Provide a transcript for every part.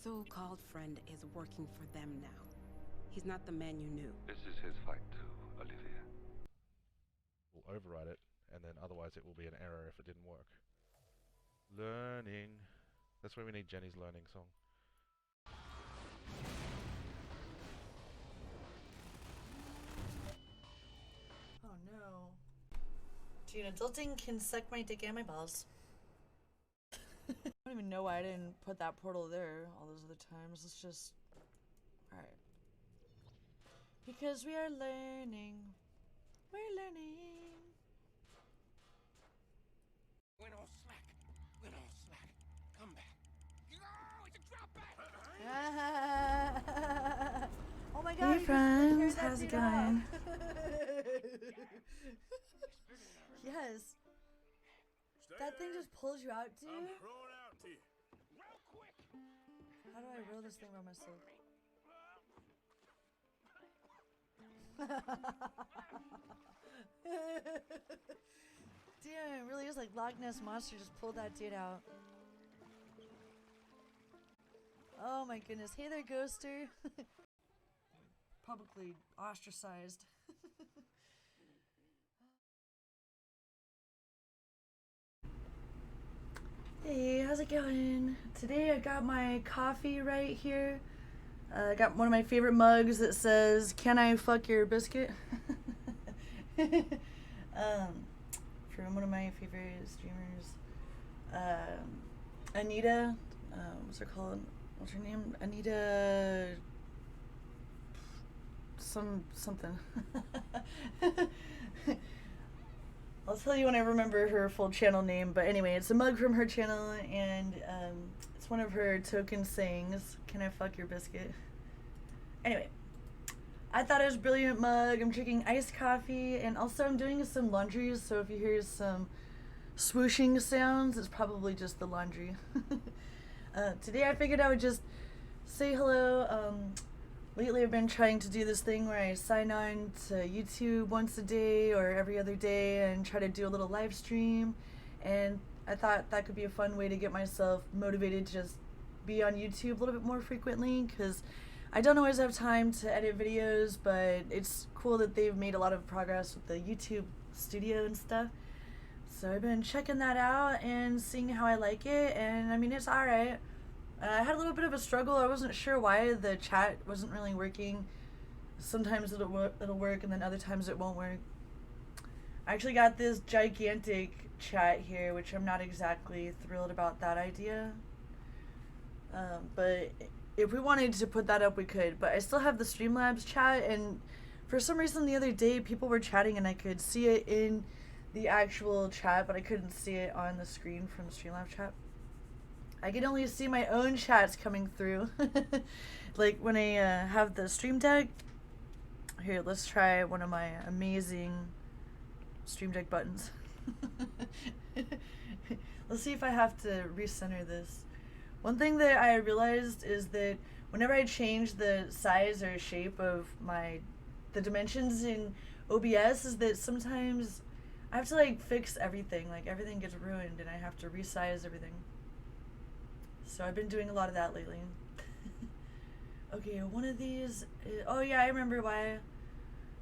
so-called friend is working for them now. He's not the man you knew. This is his fight too, Olivia. We'll override it, and then otherwise it will be an error if it didn't work. Learning. That's why we need Jenny's learning song. Oh no. Dude, adulting can suck my dick and my balls. I don't even know why I didn't put that portal there all those other times. Let's just... Alright. Because we are learning. We're learning. Went all slack. Went all slack. Come back. Oh, it's a drop back. Oh my god. Hey friends, how's it going? Yes. That thing just pulls you out, dude. I'm throwing out to you. Real quick. How do I roll this thing by myself? Damn, it really is like Loch Ness Monster just pulled that dude out. Oh my goodness. Hey there, Ghoster. Publicly ostracized. Hey, how's it going? Today I got my coffee right here. I got one of my favorite mugs that says, "Can I fuck your biscuit?" From one of my favorite streamers, Anita. What's her called? What's her name? Anita. Something. I'll tell you when I remember her full channel name, but anyway, it's a mug from her channel, and it's one of her token sayings, "Can I fuck your biscuit?" Anyway, I thought it was a brilliant mug. I'm drinking iced coffee, and also I'm doing some laundry, so if you hear some swooshing sounds, it's probably just the laundry. Today I figured I would just say hello. Lately I've been trying to do this thing where I sign on to YouTube once a day or every other day and try to do a little live stream, and I thought that could be a fun way to get myself motivated to just be on YouTube a little bit more frequently, because I don't always have time to edit videos, but it's cool that they've made a lot of progress with the YouTube studio and stuff. So I've been checking that out and seeing how I like it, and I mean, it's alright. I had a little bit of a struggle. I wasn't sure why the chat wasn't really working. Sometimes it'll work, and then other times it won't work. I actually got this gigantic chat here, which I'm not exactly thrilled about that idea. But if we wanted to put that up, we could. But I still have the Streamlabs chat, and for some reason the other day people were chatting and I could see it in the actual chat, but I couldn't see it on the screen from the Streamlabs chat. I can only see my own chats coming through. Like when I have the Stream Deck. Here, let's try one of my amazing Stream Deck buttons. Let's see if I have to recenter this. One thing that I realized is that whenever I change the size or shape of the dimensions in OBS, is that sometimes I have to like fix everything. Like everything gets ruined and I have to resize everything. So I've been doing a lot of that lately. Okay, one of these oh yeah, I remember why.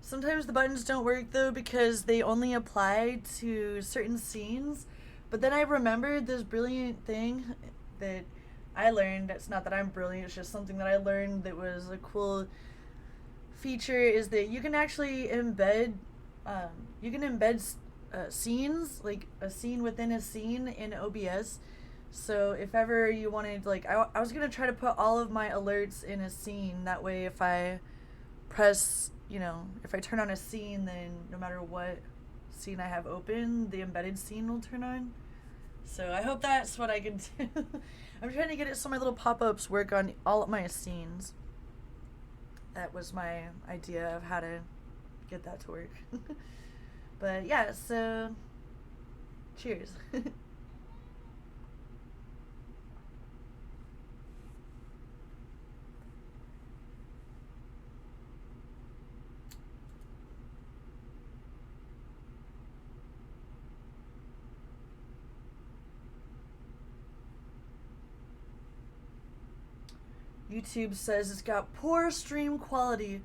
Sometimes the buttons don't work though, because they only apply to certain scenes. But then I remembered this brilliant thing that I learned. It's not that I'm brilliant, it's just something that I learned that was a cool feature, is that you can actually embed scenes, like a scene within a scene in OBS. So if ever you wanted, like, I was gonna try to put all of my alerts in a scene. That way if I press, you know, if I turn on a scene, then no matter what scene I have open, the embedded scene will turn on. So I hope that's what I can do. I'm trying to get it so my little pop-ups work on all of my scenes. That was my idea of how to get that to work. But yeah, so cheers. YouTube says it's got poor stream quality.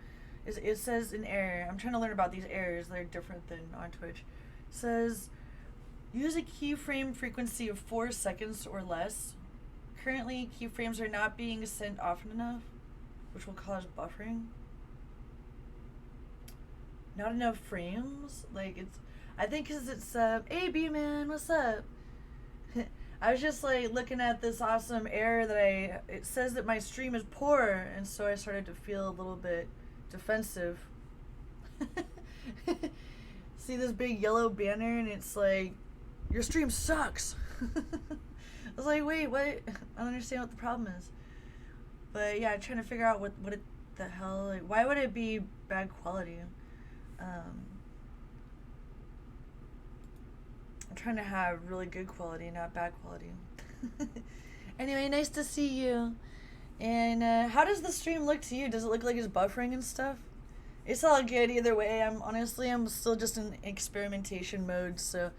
It says an error. I'm trying to learn about these errors. They're different than on Twitch. It says use a keyframe frequency of 4 seconds or less. Currently, keyframes are not being sent often enough, which will cause buffering. Not enough frames? Like, it's... I think because it's, hey, B-Man, what's up? I was just, like, looking at this awesome error that it says that my stream is poor, and so I started to feel a little bit defensive. See this big yellow banner, and it's like, your stream sucks. I was like, wait, what? I don't understand what the problem is. But yeah, I'm trying to figure out what the hell, like, why would it be bad quality? I'm trying to have really good quality, not bad quality. Anyway, nice to see you. And how does the stream look to you? Does it look like it's buffering and stuff? It's all good either way. I'm still just in experimentation mode, so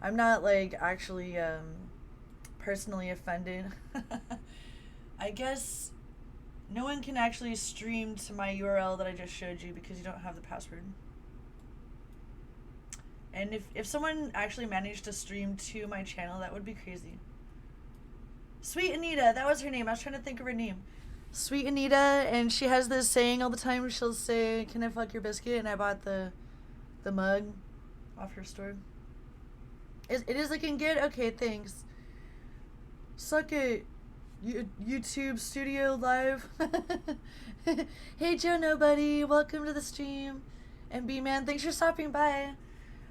I'm not like actually personally offended. I guess no one can actually stream to my URL that I just showed you because you don't have the password. And if someone actually managed to stream to my channel, that would be crazy. Sweet Anita, that was her name. I was trying to think of her name. Sweet Anita, and she has this saying all the time. She'll say, "Can I fuck your biscuit?" And I bought the mug off her store. It is looking good? Okay, thanks. Suck it, YouTube Studio Live. Hey Joe Nobody, welcome to the stream. And B-Man, thanks for stopping by.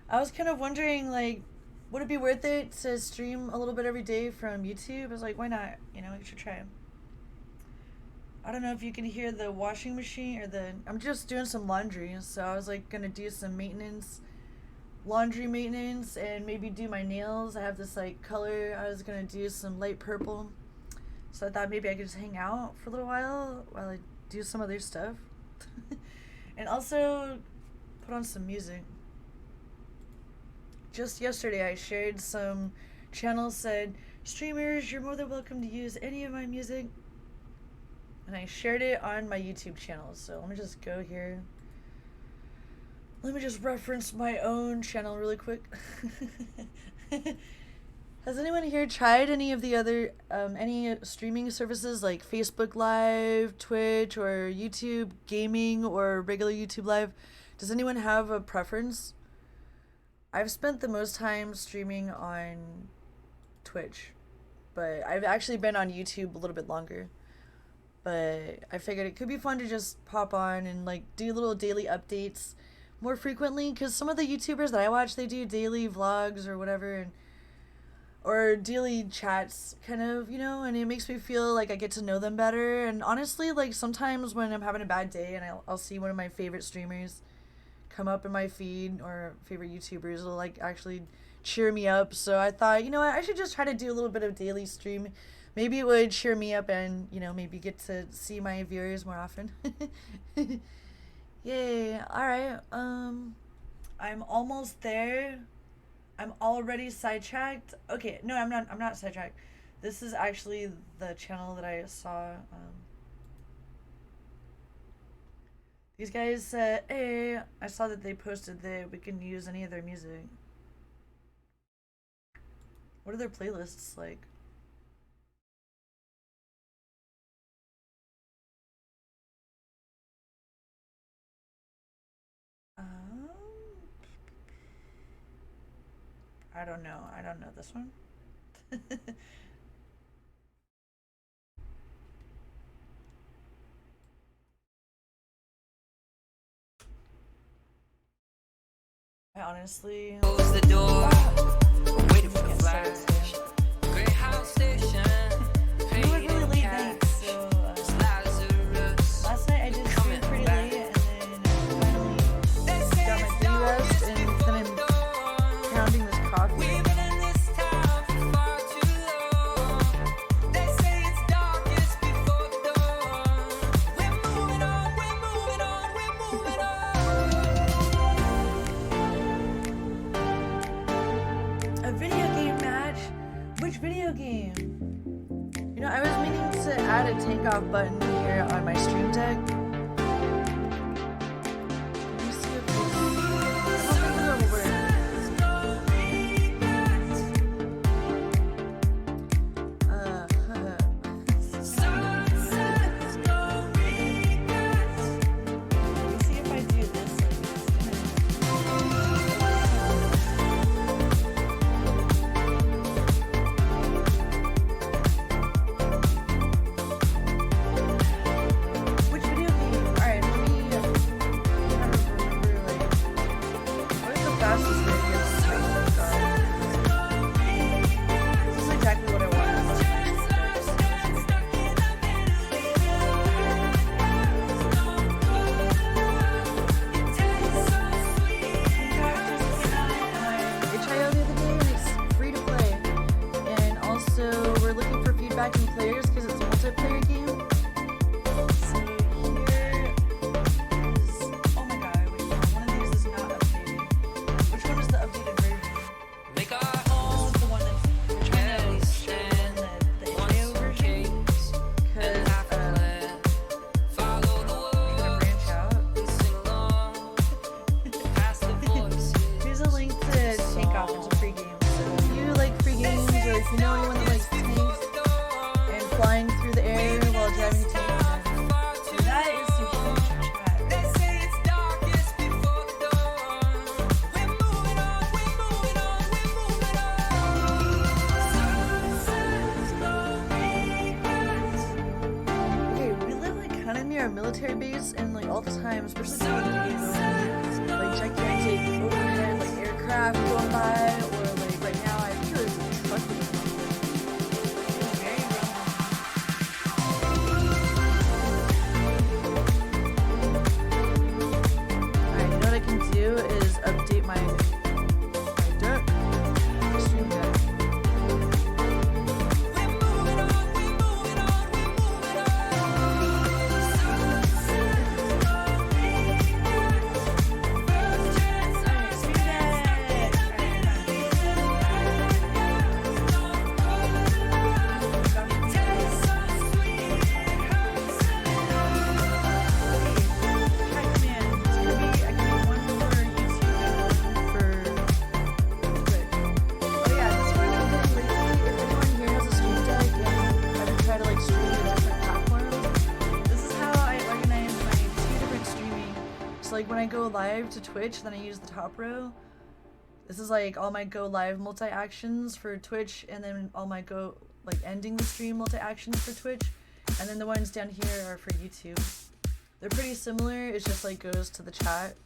I was kind of wondering, like, would it be worth it to stream a little bit every day from YouTube? I was like, why not? You know, you should try. I don't know if you can hear the washing machine or I'm just doing some laundry, so I was like gonna do some laundry maintenance, and maybe do my nails. I have this like color. I was gonna do some light purple, so I thought maybe I could just hang out for a little while I do some other stuff. And also put on some music. Just yesterday I shared some channels said, streamers, you're more than welcome to use any of my music. And I shared it on my YouTube channel. So let me just go here. Let me just reference my own channel really quick. Has anyone here tried any of the other, any streaming services like Facebook Live, Twitch, or YouTube Gaming, or regular YouTube Live? Does anyone have a preference? I've spent the most time streaming on Twitch, but I've actually been on YouTube a little bit longer. But I figured it could be fun to just pop on and like do little daily updates more frequently, because some of the YouTubers that I watch, they do daily vlogs or whatever, or daily chats kind of, you know, and it makes me feel like I get to know them better. And honestly, like sometimes when I'm having a bad day and I'll see one of my favorite streamers come up in my feed, or favorite YouTubers, will like actually cheer me up. So I thought, you know what, I should just try to do a little bit of daily stream. Maybe it would cheer me up, and you know, maybe get to see my viewers more often. Yay. All right, I'm almost there. I'm already sidetracked. Okay, no, I'm not sidetracked. This is actually the channel that I saw. These guys said, hey, I saw that they posted that we can use any of their music. What are their playlists like? I don't know. I don't know this one. I honestly close the door, waiting for the flash. Great house station. We were really late night, so last night I did stream pretty late, and then finally got my beauty rest, and then I'm pounding this coffee. Video game. You know, I was meaning to add a tank off button here on my Stream Deck. Let me see if this... I don't think it'll work. Military base, and like all the time, especially like gigantic overhead, like aircraft going by, or like right now, I think it was a truck. It was very Alright, you know what I can do is update my deck, my Stream Deck. Like when I go live to Twitch, then I use the top row. This is like all my go live multi-actions for Twitch, and then all my go like ending the stream multi-actions for Twitch, and then the ones down here are for YouTube. They're pretty similar, it's just like goes to the chat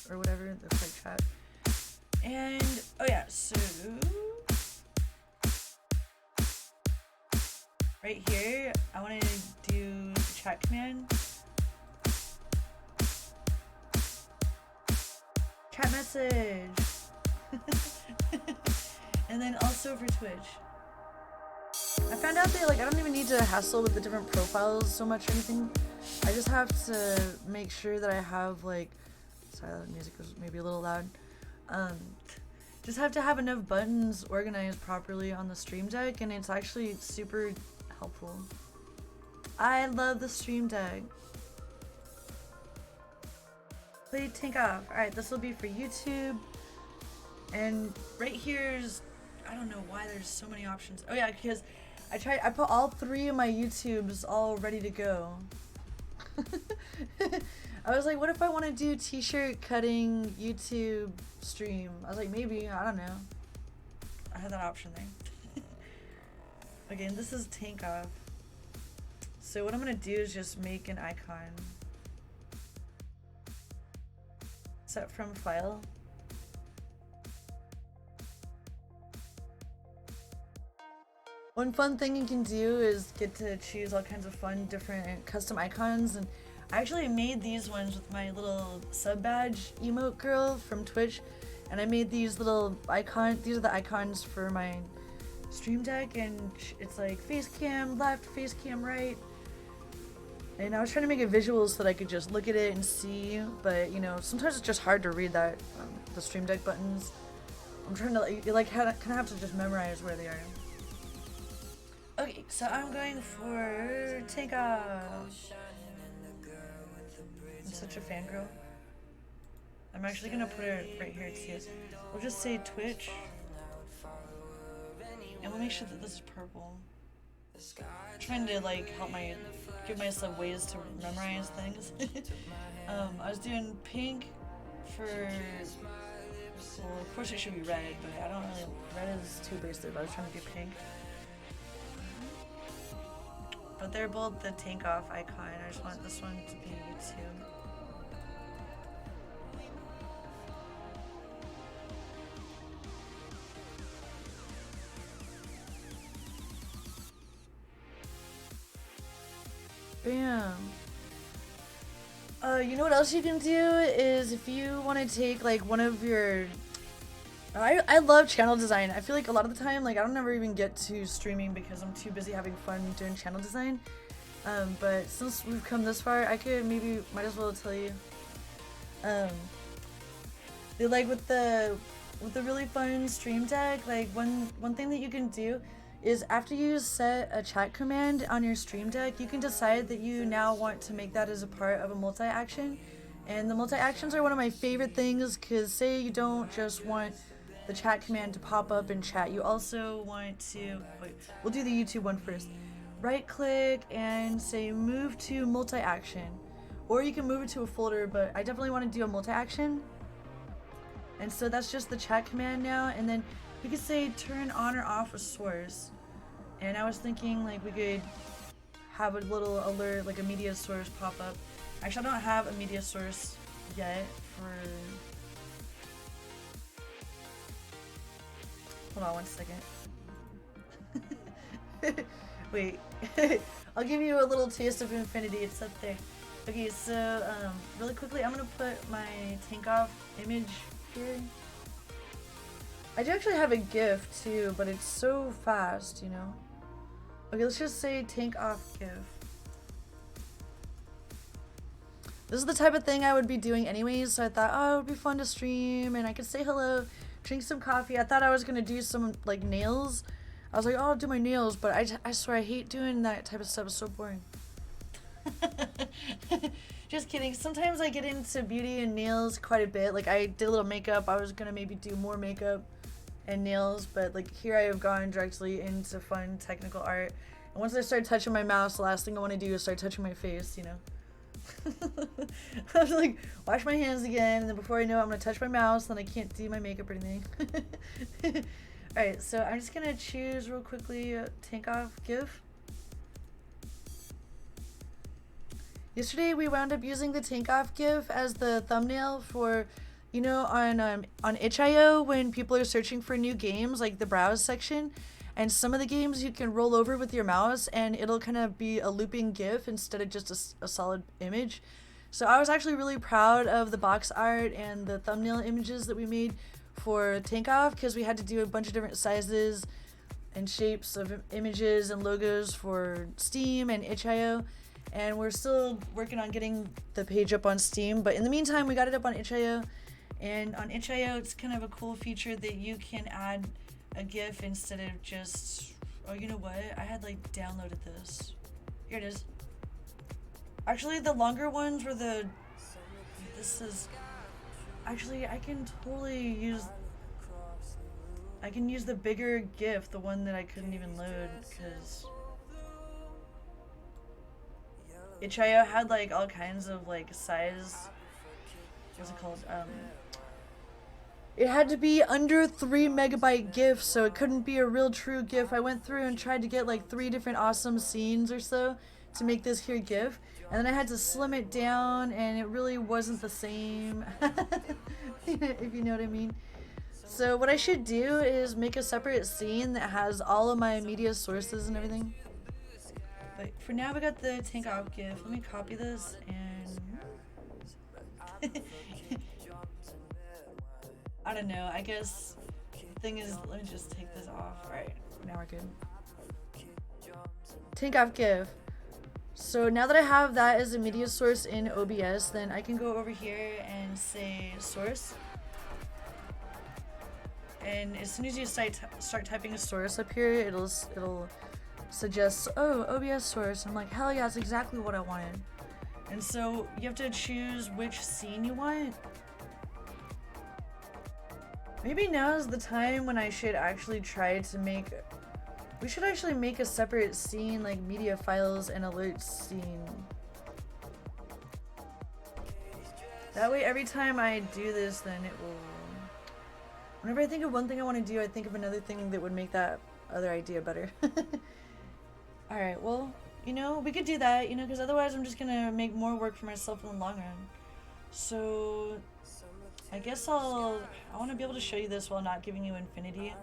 or whatever, the quick chat. And oh yeah, so right here I want to do the chat command. Chat message. And then also for Twitch. I found out that like I don't even need to hassle with the different profiles so much or anything. I just have to make sure that I have like, sorry, that music was maybe a little loud. Just have to have enough buttons organized properly on the Stream Deck, and it's actually super helpful. I love the Stream Deck. Take off. Alright, this will be for YouTube. And right here's, I don't know why there's so many options. Oh yeah, because I put all 3 of my YouTubes all ready to go. I was like, what if I want to do t-shirt cutting YouTube stream? I was like, maybe, I don't know. I had that option there. Okay, and this is tank off. So what I'm gonna do is just make an icon. Set from file. One fun thing you can do is get to choose all kinds of fun different custom icons, and I actually made these ones with my little sub badge emote girl from Twitch, and I made these little icons. These are the icons for my Stream Deck, and it's like face cam left, face cam right. And I was trying to make it visual so that I could just look at it and see, but you know, sometimes it's just hard to read that, the Stream Deck buttons. I'm trying to, you like kind of have to just memorize where they are. Okay, so I'm going for Take Off. I'm such a fangirl. I'm actually gonna put it right here too. We'll just say Twitch. And we'll make sure that this is purple. I'm trying to like give myself ways to memorize things. I was doing pink for, well, of course it should be red, but I don't really, red is too basic. I was trying to do pink. But they're both the Take Off icon. I just want this one to be YouTube. Bam. You know what else you can do is if you want to take like one of your, I love channel design. I feel like a lot of the time, like I don't never even get to streaming because I'm too busy having fun doing channel design. But since we've come this far, I could might as well tell you. They like with the really fun Stream Deck, like one thing that you can do is after you set a chat command on your Stream Deck, you can decide that you now want to make that as a part of a multi-action. And the multi-actions are one of my favorite things because say you don't just want the chat command to pop up in chat, you also want to, wait, we'll do the YouTube one first. Right click and say move to multi-action. Or you can move it to a folder, but I definitely want to do a multi-action. And so that's just the chat command now, and then we could say turn on or off a source. And I was thinking like we could have a little alert, like a media source pop up. Actually, I don't have a media source yet for... Hold on one second. Wait. I'll give you a little taste of infinity. It's up there. Okay, so really quickly, I'm gonna put my Take Off image here. I do actually have a GIF too, but it's so fast, you know. Okay, let's just say Take Off GIF. This is the type of thing I would be doing anyways, so I thought, oh, it would be fun to stream, and I could say hello, drink some coffee. I thought I was gonna do some, like, nails. I was like, oh, I'll do my nails, but I swear I hate doing that type of stuff. It's so boring. Just kidding. Sometimes I get into beauty and nails quite a bit. Like, I did a little makeup. I was gonna maybe do more makeup and nails, but like here I have gone directly into fun technical art. And once I start touching my mouse, the last thing I want to do is start touching my face, you know. I was like, wash my hands again, and then before I know it, I'm gonna touch my mouse, then I can't do my makeup or anything. Alright, so I'm just gonna choose real quickly Take Off GIF. Yesterday we wound up using the Take Off GIF as the thumbnail for, you know, on itch.io when people are searching for new games, like the browse section, and some of the games you can roll over with your mouse and it'll kind of be a looping GIF instead of just a solid image. So I was actually really proud of the box art and the thumbnail images that we made for Take Off because we had to do a bunch of different sizes and shapes of images and logos for Steam and itch.io. And we're still working on getting the page up on Steam, but in the meantime we got it up on itch.io. And on itch.io it's kind of a cool feature that you can add a GIF instead of just, oh, you know what, I had like downloaded this. Here it is. Actually the longer ones were the, this is, actually I can totally use, I can use the bigger GIF, the one that I couldn't even load because itch.io had like all kinds of like size, what's it called, it had to be under 3 megabyte GIF, so it couldn't be a real true GIF. I went through and tried to get like 3 different awesome scenes or so to make this here GIF, and then I had to slim it down and it really wasn't the same, if you know what I mean. So what I should do is make a separate scene that has all of my media sources and everything. But for now we got the Take Off GIF. Let me copy this and I don't know, I guess the thing is, let me just take this off. Alright, now we're good. Take Off GIF. So now that I have that as a media source in OBS, then I can go over here and say source. And as soon as you start typing a source up here, it'll suggests, oh, OBS source. I'm like, hell yeah, that's exactly what I wanted. And so you have to choose which scene you want. Maybe now is the time when I should actually try to make... We should actually make a separate scene, like media files and alerts scene. That way every time I do this, then it will... Whenever I think of one thing I want to do, I think of another thing that would make that other idea better. Alright, well, you know, we could do that, you know, because otherwise I'm just gonna make more work for myself in the long run. So, I guess I want to be able to show you this while not giving you infinity.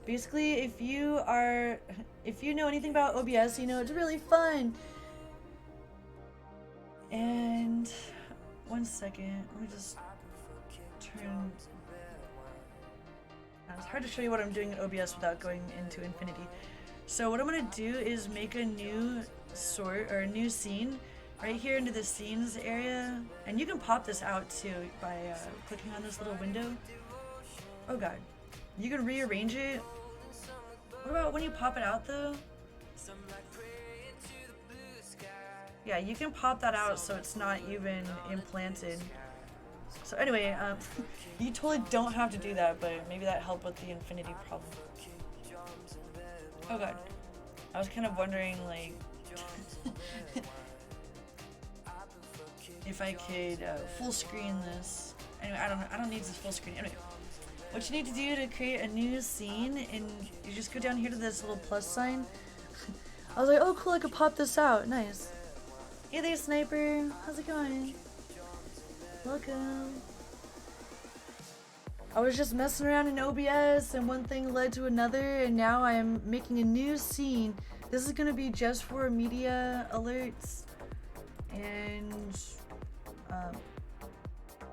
Basically, if you know anything about OBS, you know it's really fun. And, one second, let me just turn... It's hard to show you what I'm doing in OBS without going into infinity. So what I'm gonna do is make a new new scene right here into the scenes area, and you can pop this out too by clicking on this little window. Oh god, you can rearrange it. What about when you pop it out though? Yeah, you can pop that out so it's not even implanted. So anyway, you totally don't have to do that, but maybe that helped with the infinity problem. Oh god, I was kind of wondering, like, if I could full screen this. Anyway, I don't need this full screen. Anyway, what you need to do to create a new scene, and you just go down here to this little plus sign. I was like, oh cool, I could pop this out. Nice. Hey there, Sniper. How's it going? Welcome. I was just messing around in OBS and one thing led to another, and now I am making a new scene. This is gonna be just for media alerts and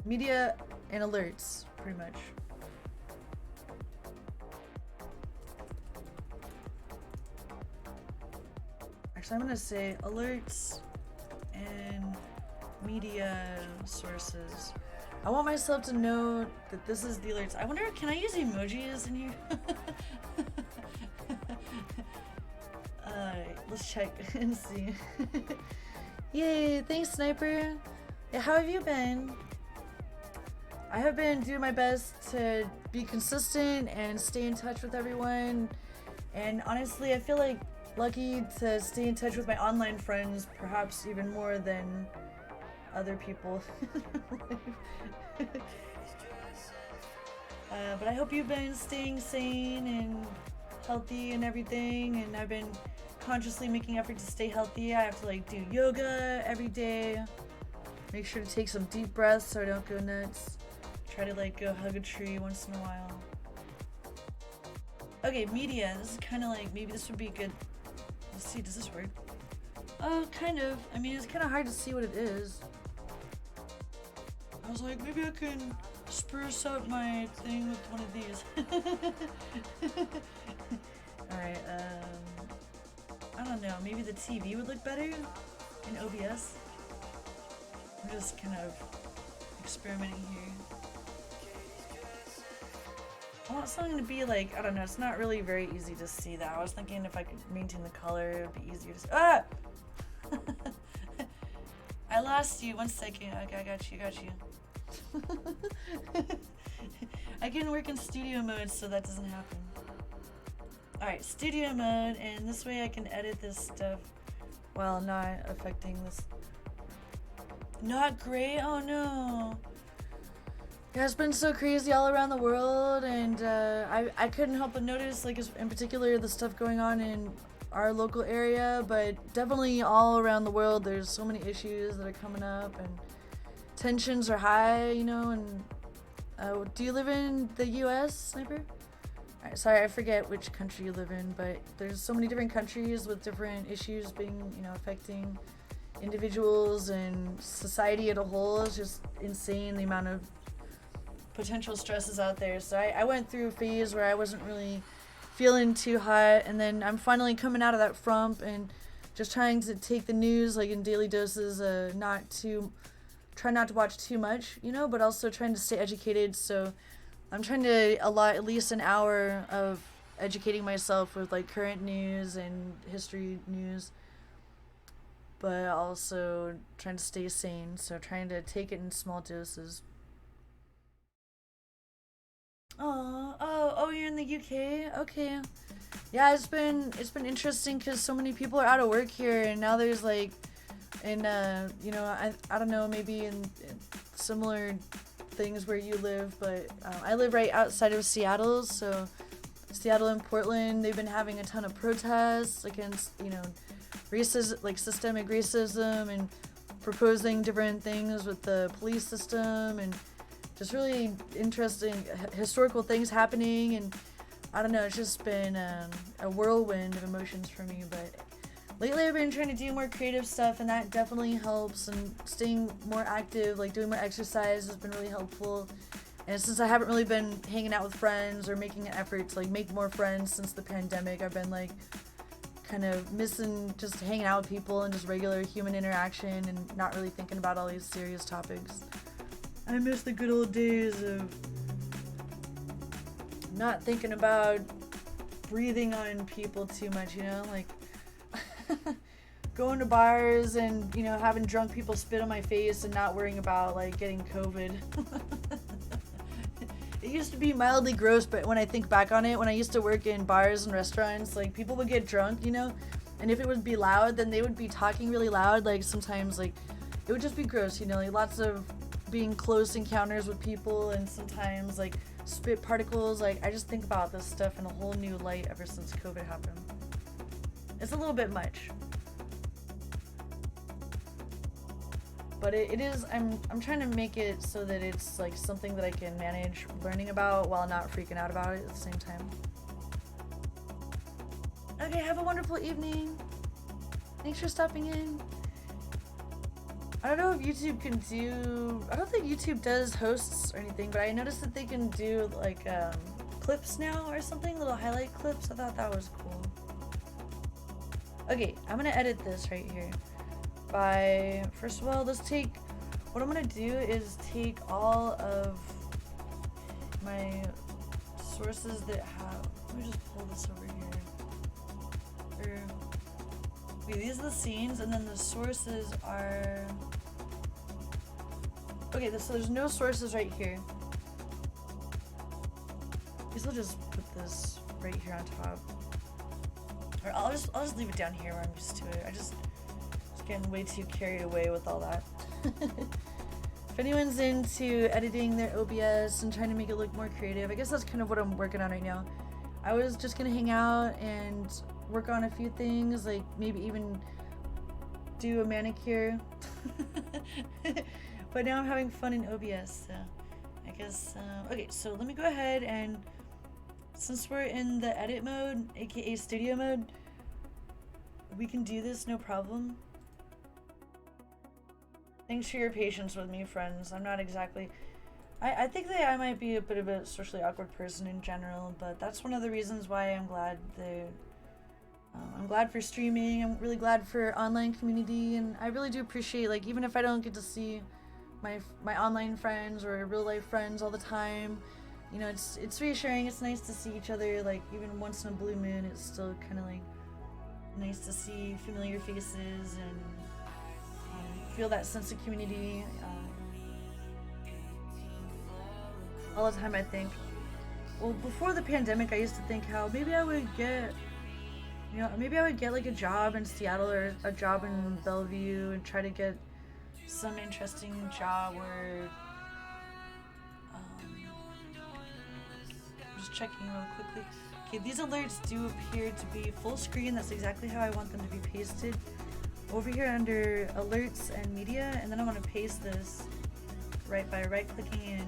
media and alerts, pretty much. Actually, I'm gonna say alerts and media sources. I want myself to know that this is the alerts. I wonder, can I use emojis in here? Let's check and see. Yay, thanks Sniper. Yeah, how have you been? I have been doing my best to be consistent and stay in touch with everyone. And honestly, I feel like lucky to stay in touch with my online friends, perhaps even more than other people. But I hope you've been staying sane and healthy and everything, and I've been consciously making effort to stay healthy. I have to like do yoga every day, make sure to take some deep breaths so I don't go nuts, try to like go hug a tree once in a while. Okay, media, this is kind of like, maybe this would be good. Let's see, does this work? Kind of. I mean, it's kind of hard to see what it is. I was like, maybe I can spruce up my thing with one of these. Alright, I don't know, maybe the TV would look better in OBS? I'm just kind of experimenting here. I want something to be like, I don't know, it's not really very easy to see that. I was thinking if I could maintain the color, it would be easier to see. Ah! I lost you, 1 second. Okay, I got you. I can work in studio mode so that doesn't happen. Alright, studio mode, and this way I can edit this stuff while not affecting this. Not great? Oh no. Yeah, it's been so crazy all around the world, and I couldn't help but notice, like, in particular, the stuff going on in our local area, but definitely all around the world. There's so many issues that are coming up, and tensions are high, you know. And do you live in the US, Sniper? Alright, sorry, I forget which country you live in, but there's so many different countries with different issues being, you know, affecting individuals and society as a whole. It's just insane the amount of potential stresses out there. So I went through a phase where I wasn't really feeling too hot, and then I'm finally coming out of that frump and just trying to take the news like in daily doses, try not to watch too much, you know, but also trying to stay educated. So I'm trying to allot at least an hour of educating myself with like current news and history news, but also trying to stay sane, so trying to take it in small doses. Oh, you're in the UK? Okay. Yeah, it's been interesting because so many people are out of work here, and now there's like, in you know, I don't know, maybe in similar things where you live, but I live right outside of Seattle, so Seattle and Portland, they've been having a ton of protests against, you know, racism, like systemic racism, and proposing different things with the police system, and just really interesting historical things happening. And I don't know, it's just been a whirlwind of emotions for me. But lately I've been trying to do more creative stuff, and that definitely helps, and staying more active, like doing more exercise, has been really helpful. And since I haven't really been hanging out with friends or making an effort to like make more friends since the pandemic, I've been like kind of missing just hanging out with people and just regular human interaction, and not really thinking about all these serious topics. I miss the good old days of not thinking about breathing on people too much, you know, like going to bars and, you know, having drunk people spit on my face and not worrying about like getting COVID. It used to be mildly gross, but when I think back on it, when I used to work in bars and restaurants, like people would get drunk, you know, and if it would be loud, then they would be talking really loud. Like sometimes like it would just be gross, you know, like lots of being close encounters with people, and sometimes like spit particles. Like I just think about this stuff in a whole new light ever since COVID happened. It's a little bit much, but it is, I'm trying to make it so that it's like something that I can manage learning about while not freaking out about it at the same time. Okay, have a wonderful evening. Thanks for stopping in. I don't know if YouTube can do, I don't think YouTube does hosts or anything, but I noticed that they can do like clips now or something, little highlight clips. I thought that was cool. Okay, I'm gonna edit this right here. First of all, let's take, what I'm gonna do is take all of my sources that have, let me just pull this over here. Okay, these are the scenes, and then the sources are, okay, so there's no sources right here. I guess I'll just put this right here on top. Or I'll just leave it down here where I'm used to it. I just getting way too carried away with all that. If anyone's into editing their OBS and trying to make it look more creative, I guess that's kind of what I'm working on right now. I was just gonna hang out and work on a few things, like maybe even do a manicure. But now I'm having fun in OBS, so I guess, okay, so let me go ahead and, since we're in the edit mode, aka studio mode, we can do this no problem. Thanks for your patience with me, friends. I'm not exactly, I think that I might be a bit of a socially awkward person in general, but that's one of the reasons why I'm glad that, I'm glad for streaming. I'm really glad for online community, and I really do appreciate, like, even if I don't get to see my online friends or real life friends all the time, you know, it's reassuring. It's nice to see each other, like, even once in a blue moon. It's still kind of like nice to see familiar faces and feel that sense of community. All the time I think, well, before the pandemic, I used to think how maybe I would get, you know, maybe I would get like a job in Seattle or a job in Bellevue and try to get some interesting job where, I'm just checking real quickly. Okay, these alerts do appear to be full screen. That's exactly how I want them to be pasted. Over here under alerts and media, and then I'm gonna paste this right by right-clicking in.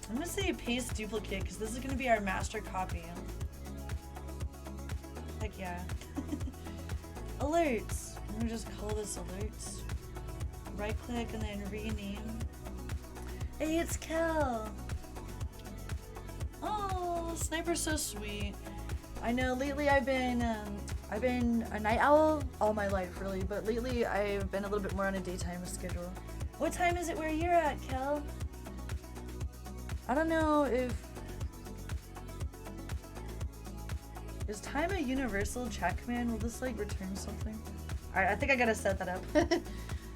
I'm gonna say paste duplicate because this is gonna be our master copy. Heck yeah. Alerts. I'm gonna just call this alerts. Right-click and then rename. Hey, it's Kel. Oh, Sniper's so sweet. I know lately I've been a night owl all my life, really, but lately I've been a little bit more on a daytime schedule. What time is it where you're at, Kel? I don't know if Is time a universal chat command? Will this like return something? Alright, I think I gotta set that up.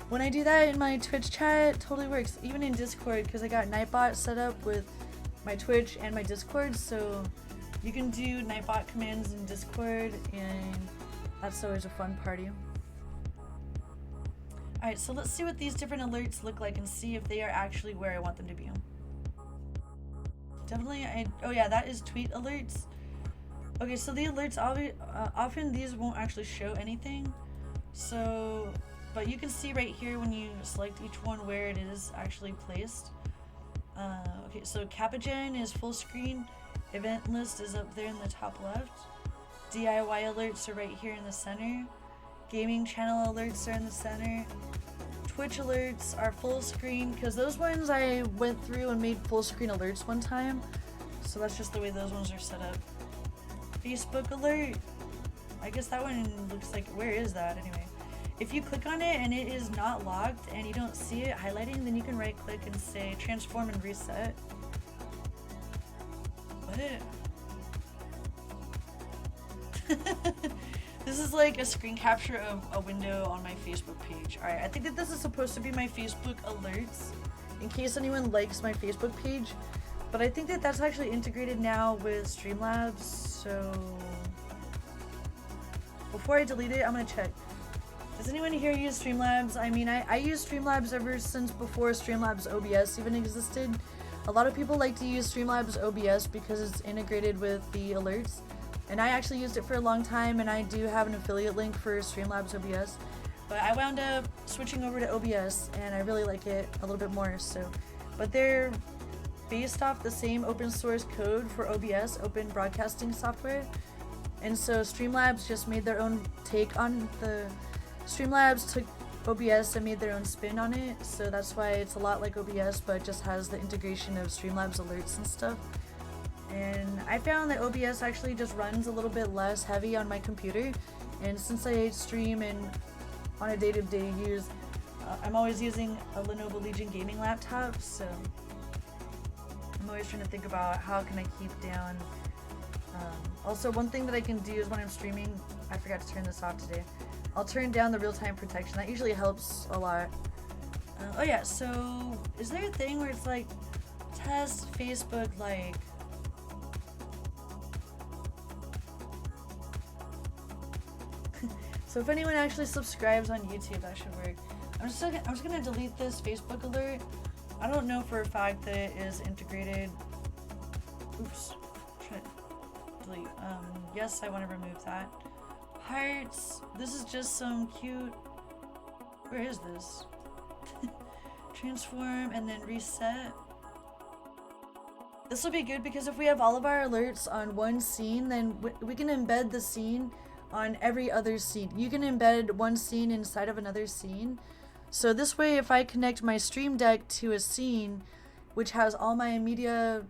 When I do that in my Twitch chat, it totally works. Even in Discord, because I got Nightbot set up with my Twitch and my Discord, so you can do Nightbot commands in Discord, and that's always a fun party. Alright, so let's see what these different alerts look like and see if they are actually where I want them to be. Definitely, oh yeah, that is tweet alerts. Okay, so the alerts, often these won't actually show anything. So, but you can see right here when you select each one where it is actually placed. Okay, so Capagen is full screen. Event list is up there in the top left. DIY alerts are right here in the center. Gaming channel alerts are in the center. Twitch alerts are full screen, because those ones I went through and made full screen alerts one time. So that's just the way those ones are set up. Facebook alert. I guess that one looks like, where is that anyway? If you click on it and it is not locked and you don't see it highlighting, then you can right click and say transform and reset. What? This is like a screen capture of a window on my Facebook page. Alright, I think that this is supposed to be my Facebook alerts in case anyone likes my Facebook page. But I think that that's actually integrated now with Streamlabs, so before I delete it, I'm gonna check. Does anyone here use Streamlabs? I mean, I use Streamlabs ever since before Streamlabs OBS even existed. A lot of people like to use Streamlabs OBS because it's integrated with the alerts. And I actually used it for a long time, and I do have an affiliate link for Streamlabs OBS. But I wound up switching over to OBS, and I really like it a little bit more, so. But they're based off the same open source code for OBS, open broadcasting software. And so Streamlabs just made their own take on the... Streamlabs took OBS and made their own spin on it, so that's why it's a lot like OBS, but just has the integration of Streamlabs alerts and stuff. And I found that OBS actually just runs a little bit less heavy on my computer, and since I stream and on a day-to-day use, I'm always using a Lenovo Legion gaming laptop, so I'm always trying to think about how can I keep down. Also, one thing that I can do is when I'm streaming, I forgot to turn this off today, I'll turn down the real-time protection. That usually helps a lot. Oh yeah, so is there a thing where it's like test Facebook like so if anyone actually subscribes on YouTube, that should work. I'm just gonna delete this Facebook alert. I don't know for a fact that it is integrated. Oops. Should delete. Yes, I want to remove that. Hearts. This is just some cute. Where is this? Transform and then reset. This will be good because if we have all of our alerts on one scene, then we can embed the scene on every other scene. You can embed one scene inside of another scene. So this way, if I connect my Stream Deck to a scene which has all my media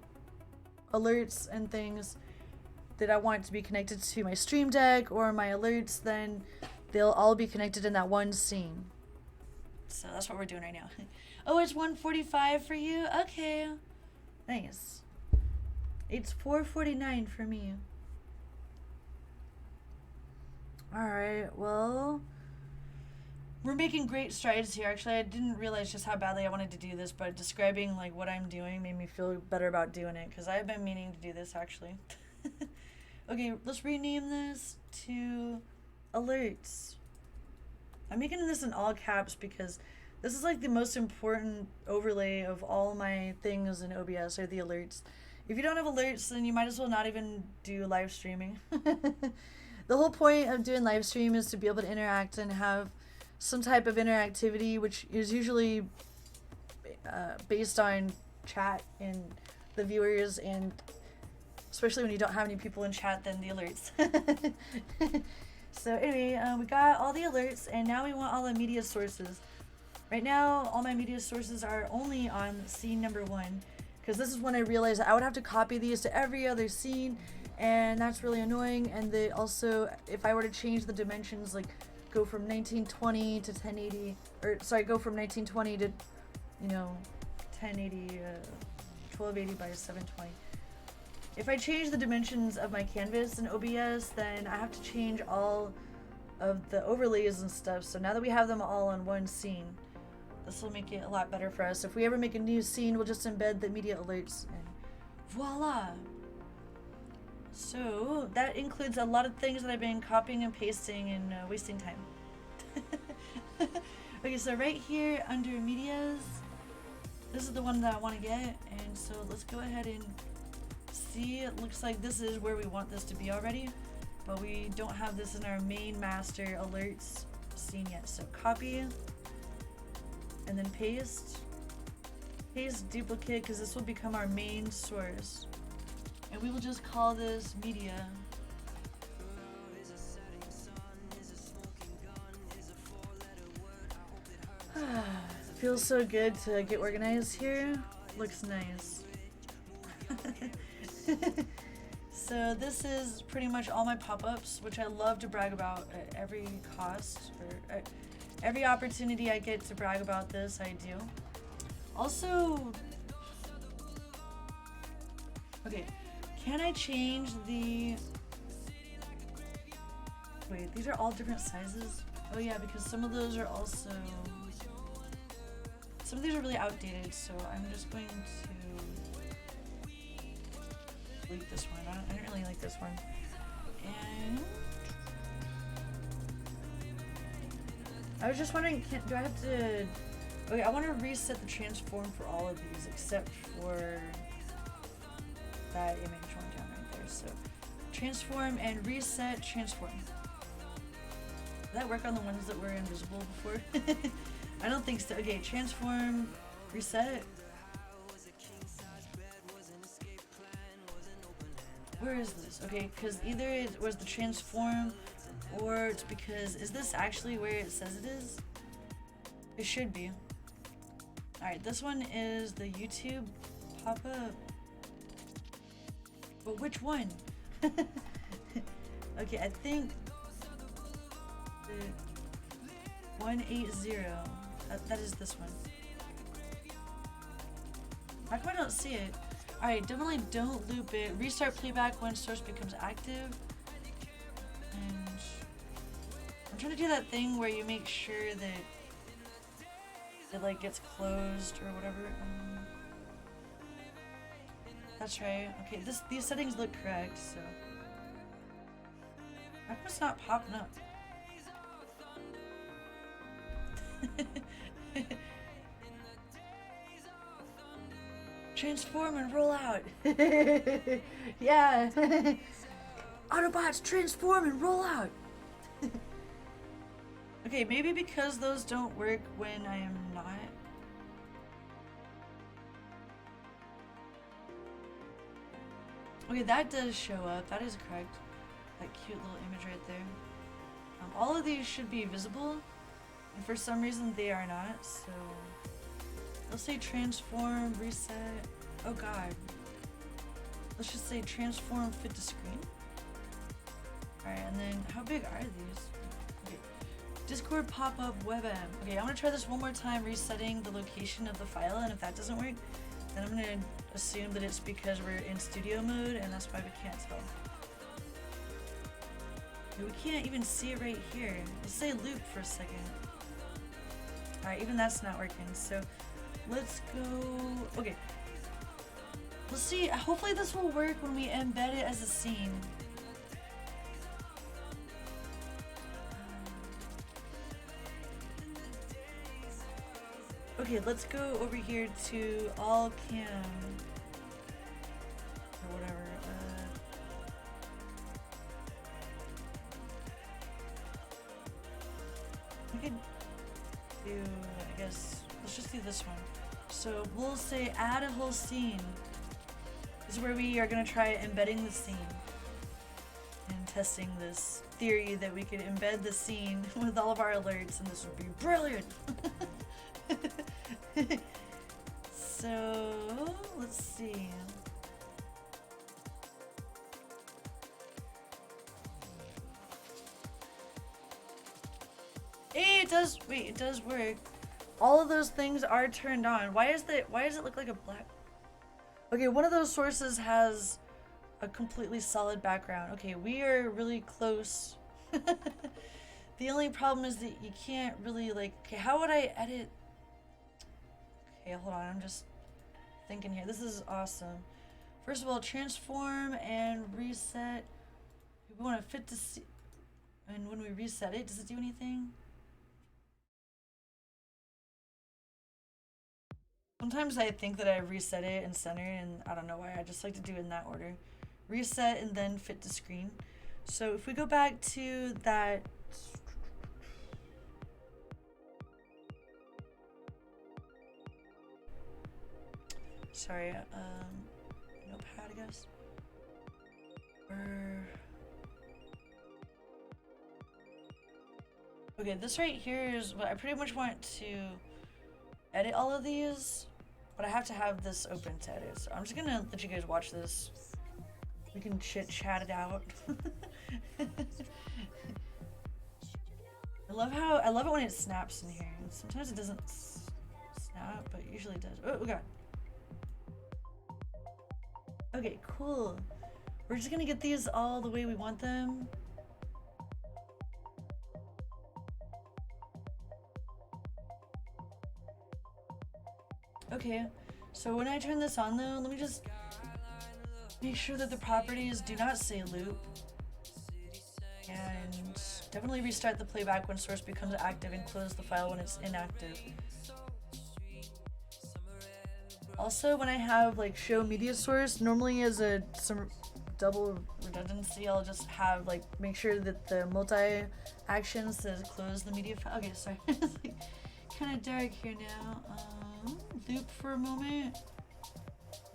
alerts and things that I want to be connected to my Stream Deck or my alerts, then they'll all be connected in that one scene. So that's what we're doing right now. Oh, it's 1:45 for you? Okay. Nice. It's 4:49 for me. Alright, well, we're making great strides here. Actually, I didn't realize just how badly I wanted to do this, but describing like what I'm doing made me feel better about doing it, because I've been meaning to do this actually. Okay, let's rename this to alerts. I'm making this in all caps because this is like the most important overlay of all my things in OBS are the alerts. If you don't have alerts, then you might as well not even do live streaming. The whole point of doing live stream is to be able to interact and have some type of interactivity, which is usually based on chat and the viewers, and especially when you don't have any people in chat, then the alerts. So anyway, we got all the alerts, and now we want all the media sources. Right now, all my media sources are only on scene number 1, because this is when I realized that I would have to copy these to every other scene, and that's really annoying. And they also, if I were to change the dimensions, like go from 1920 to 1080, or sorry, go from 1920 to, you know, 1080, 1280 by 720, if I change the dimensions of my canvas in OBS, then I have to change all of the overlays and stuff. So now that we have them all on one scene, this will make it a lot better for us. If we ever make a new scene, we'll just embed the media alerts and voila. So that includes a lot of things that I've been copying and pasting and wasting time. Okay, so right here under medias, this is the one that I want to get, and so let's go ahead and see. It looks like this is where we want this to be already, but we don't have this in our main master alerts scene yet. So copy and then paste duplicate, because this will become our main source, and we will just call this media. Feels so good to get organized here. Looks nice. So this is pretty much all my pop-ups, which I love to brag about at every cost, or at every opportunity I get to brag about this, I do. Also, okay, can I change the, wait, these are all different sizes? Oh yeah, because some of those are also, some of these are really outdated, so I'm just going to delete this one. I don't really like this one. And I was just wondering, do I have to, okay, I want to reset the transform for all of these except for that image one down right there. So transform and reset transform. Did that work on the ones that were invisible before? I don't think so. Okay, transform, reset. Where is this? Okay, because either it was the transform or it's because, is this actually where it says it is? It should be. Alright, this one is the YouTube pop-up. But which one? Okay, I think the 180. That is this one. How come I don't see it? Alright, definitely don't loop it. Restart playback when source becomes active. And I'm trying to do that thing where you make sure that it like gets closed or whatever. That's right. Okay, these settings look correct, so how come it's not popping up? Transform and roll out. Yeah. Autobots, transform and roll out. Okay, maybe because those don't work when I am not. Okay, that does show up. That is correct. That cute little image right there. All of these should be visible, and for some reason they are not, so let's say transform, reset. Oh god. Let's just say transform, fit to screen. Alright, and then how big are these? Okay. Discord pop-up web app. Okay, I'm gonna try this one more time, resetting the location of the file, and if that doesn't work, then I'm gonna assume that it's because we're in studio mode and that's why we can't tell. We can't even see it right here. Let's say loop for a second. Alright, even that's not working, so let's go. Okay. Let's see. Hopefully this will work when we embed it as a scene. Okay, let's go over here to all cam or whatever. We could do, I guess, let's just do this one. So we'll say add a whole scene. This is where we are going to try embedding the scene and testing this theory that we could embed the scene with all of our alerts, and this would be brilliant. So let's see. Hey, it does. Wait, it does work. All of those things are turned on. Why does it look like a black? Okay, one of those sources has a completely solid background. Okay, we are really close. The only problem is that you can't really like, okay, how would I edit? Okay, hold on, I'm just thinking here. This is awesome. First of all, transform and reset. We want to fit to see, and when we reset it, does it do anything? Sometimes I think that I reset it and center, and I don't know why. I just like to do it in that order. Reset and then fit to screen. So if we go back to that, sorry, notepad, I guess. Okay, this right here is what I pretty much want to edit all of these, but I have to have this open to edit. So I'm just gonna let you guys watch this. We can chat it out. I love it when it snaps in here. Sometimes it doesn't snap, but usually it does. Oh, we got. Okay, cool. We're just gonna get these all the way we want them. Okay, so when I turn this on though, let me just make sure that the properties do not say loop. And definitely restart the playback when source becomes active and close the file when it's inactive. Also, when I have like show media source, normally as some double redundancy, I'll just have like make sure that the multi action says close the media file. Okay, sorry. It's like kind of dark here now. Loop for a moment.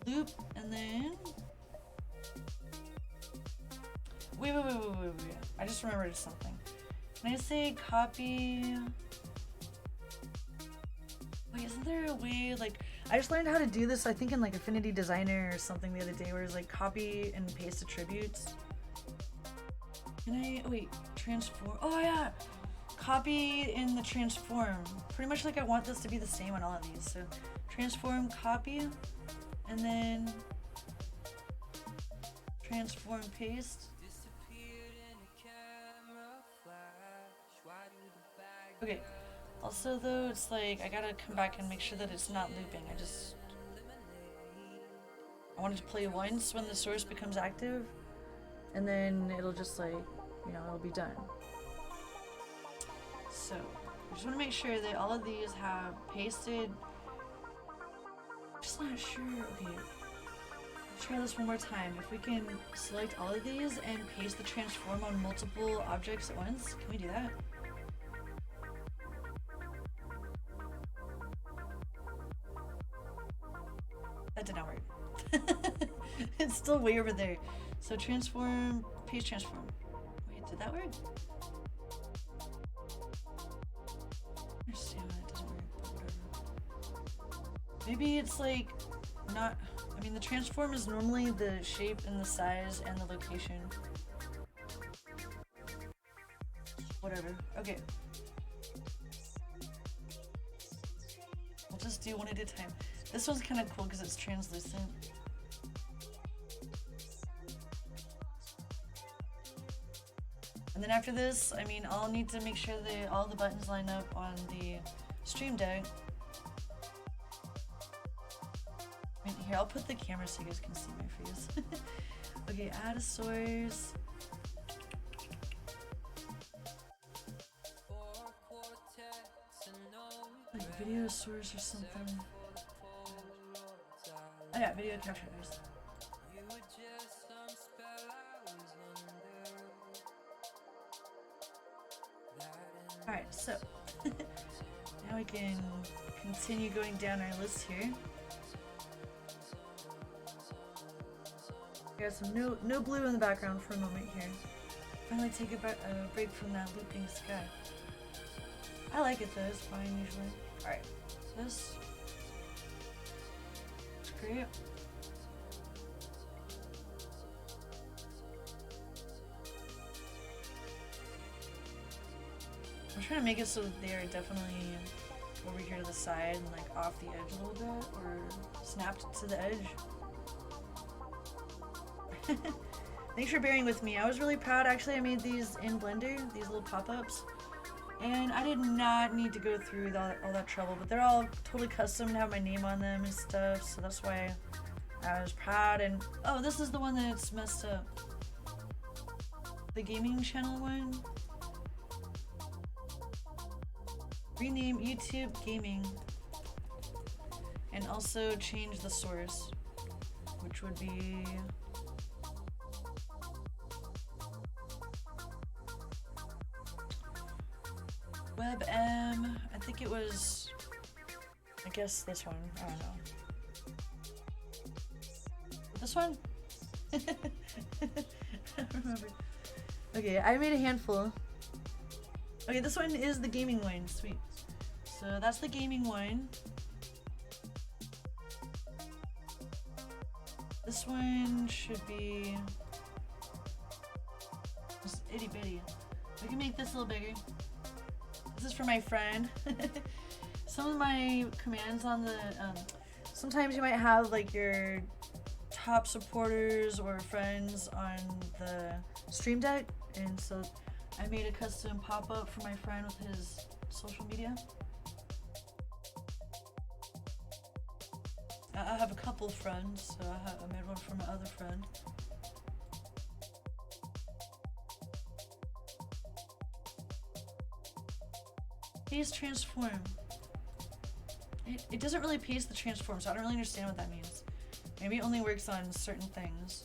Loop and then wait. I just remembered something. Can I say copy? Wait, isn't there a way like I just learned how to do this, I think in like Affinity Designer or something the other day, where it's like copy and paste attributes. Can I wait, transform? Oh yeah, copy in the transform. Pretty much like I want this to be the same on all of these. So transform, copy, and then transform, paste. Okay. Also though, it's like I gotta come back and make sure that it's not looping. I want it to play once when the source becomes active, and then it'll just like, you know, it'll be done. So I just want to make sure that all of these have pasted. I'm just not sure. Okay, let's try this one more time. If we can select all of these and paste the transform on multiple objects at once, can we do that? That did not work. It's still way over there. So transform, paste transform. Wait, did that work? I understand why it doesn't work, but whatever. Maybe it's like not. I mean, the transform is normally the shape and the size and the location. Whatever. Okay. We'll just do one at a time. This one's kind of cool because it's translucent. And then after this, I mean, I'll need to make sure that all the buttons line up on the Stream Deck. I mean, here, I'll put the camera so you guys can see my face. Okay, add a source. Like video source or something. Oh yeah, video captures. Alright, so now we can continue going down our list here. We got some no blue in the background for a moment here. Finally take a break from that looping sky. I like it though, it's fine usually. Alright, so this is great. I'm trying to make it so that they are definitely over here to the side and like off the edge a little bit, or snapped to the edge. Thanks for bearing with me. I was really proud. Actually, I made these in Blender, these little pop-ups. And I did not need to go through all that trouble, but they're all totally custom to have my name on them and stuff, so that's why I was proud. And oh, this is the one that's messed up. The gaming channel one. Rename YouTube Gaming. And also change the source, which would be WebM. I think it was, I guess this one. I don't know. This one? I don't remember. Okay, I made a handful. Okay, this one is the gaming one. Sweet. So that's the gaming one. This one should be just itty bitty. We can make this a little bigger. This is for my friend. Some of my commands on the, sometimes you might have like your top supporters or friends on the Stream Deck, and so I made a custom pop-up for my friend with his social media. I have a couple friends, so I made one for my other friend. Paste transform. It doesn't really paste the transform, so I don't really understand what that means. Maybe it only works on certain things.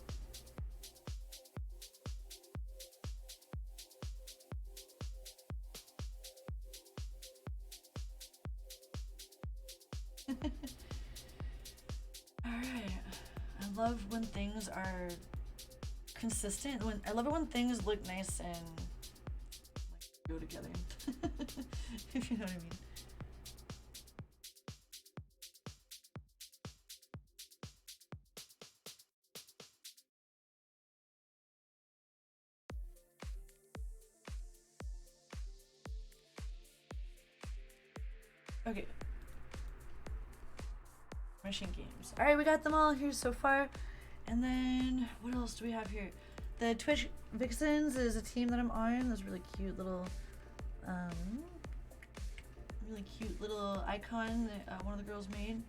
Alright. I love when things are consistent. I love it when things look nice and like go together. If you know what I mean. Okay. Machine games. Alright, we got them all here so far. And then, what else do we have here? The Twitch Vixens is a team that I'm on. This really cute little, icon that one of the girls made.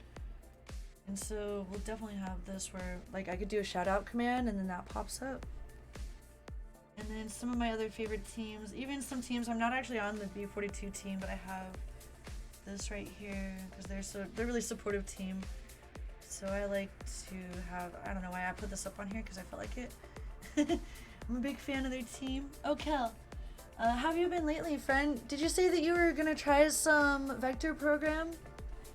And so we'll definitely have this where, like, I could do a shout out command and then that pops up. And then some of my other favorite teams, even some teams, I'm not actually on the B42 team, but I have this right here because they're really supportive team. So I like to have, I don't know why I put this up on here because I felt like it. I'm a big fan of their team. Oh, Kel, how have you been lately, friend? Did you say that you were gonna try some vector program?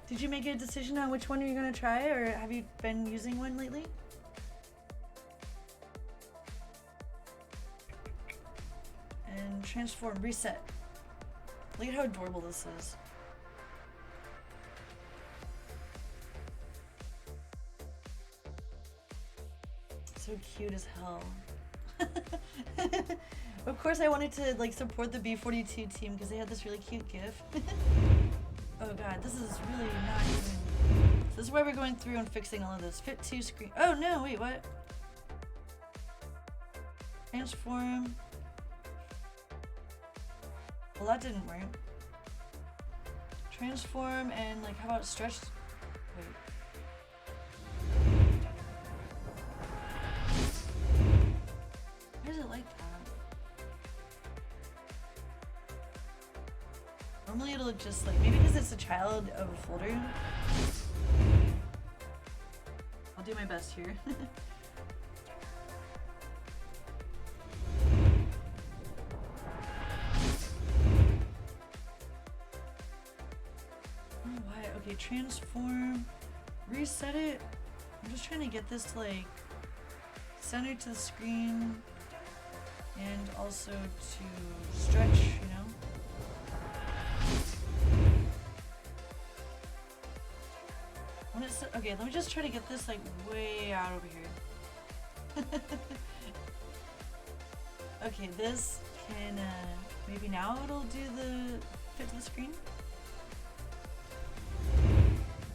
Did you make a decision on which one you're gonna try, or have you been using one lately? And transform, reset. Look at how adorable this is. So cute as hell. Of course I wanted to like support the B42 team because they had this really cute gif. Oh god, this is really not even... This is why we're going through and fixing all of this. Fit to screen... Oh no, wait, what? Transform. Well, that didn't work. Transform and like, how about stretch? Wait. Why is it like that? Normally it'll just like, maybe because it's a child of a folder. I'll do my best here. Okay, transform, reset it. I'm just trying to get this to like center to the screen and also to stretch, you know? When it's, okay, let me just try to get this like way out over here. Okay, this can, maybe now it'll do the fit to the screen.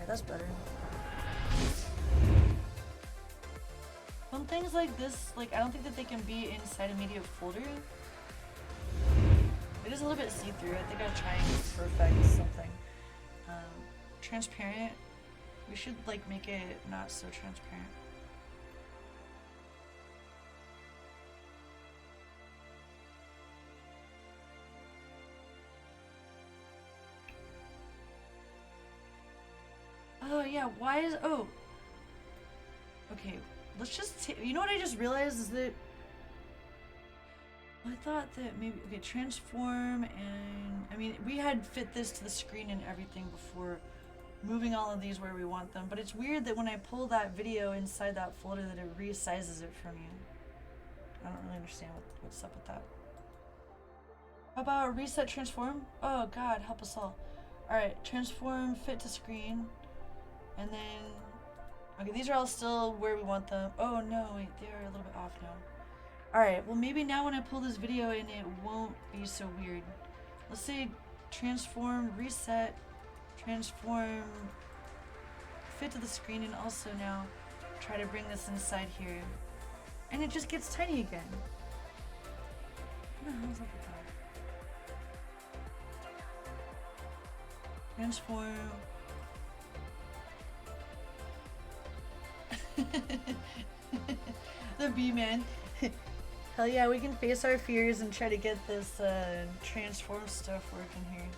That's better. some things like this, like I don't think that they can be inside a media folder. It is a little bit see-through. I think I'll try and perfect something. Transparent. We should like make it not so transparent. Oh yeah, why is, oh. Okay, let's just, you know what I just realized is that I thought that maybe, okay, transform, and I mean, we had fit this to the screen and everything before moving all of these where we want them, but it's weird that when I pull that video inside that folder that it resizes it from you. I don't really understand what's up with that. How about reset transform? Oh god, help us all. Alright, transform, fit to screen, and then, okay, these are all still where we want them. Oh no, wait, they're a little bit off now. Alright, well maybe now when I pull this video in it won't be so weird. Let's say transform, reset, transform, fit to the screen, and also now try to bring this inside here. And it just gets tiny again. What the hell's up with that? Transform. The B-man. Hell yeah, we can face our fears and try to get this transform stuff working here.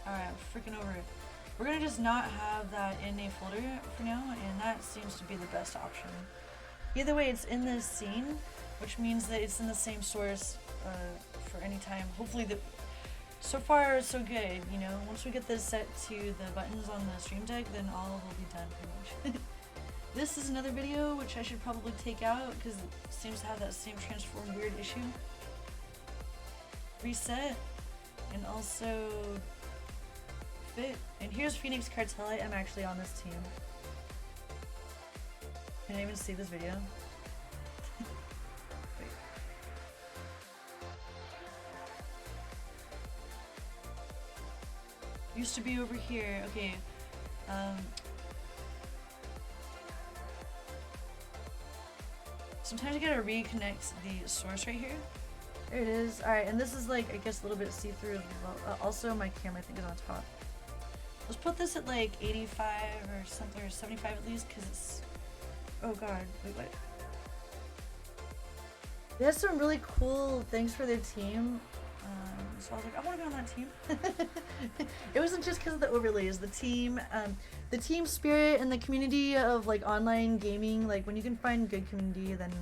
Alright, I'm freaking over it. We're gonna just not have that in a folder for now, and that seems to be the best option. Either way, it's in this scene, which means that it's in the same source for any time. Hopefully, so far so good, you know. Once we get this set to the buttons on the Stream Deck, then all will be done pretty much. This is another video which I should probably take out because it seems to have that same transform weird issue. Reset, and also fit. And here's Phoenix Cartel. I am actually on this team. Can I even see this video? Wait. Used to be over here. Okay. Sometimes you gotta reconnect the source right here. There it is. Alright, and this is like, I guess, a little bit see-through as well. Also, my camera, I think, is on top. Let's put this at like 85 or something, or 75 at least, because it's... Oh god, wait, what? They had some really cool things for their team. So I was like, I want to be on that team. It wasn't just because of the overlays. The team spirit and the community of like online gaming. Like when you can find good community, then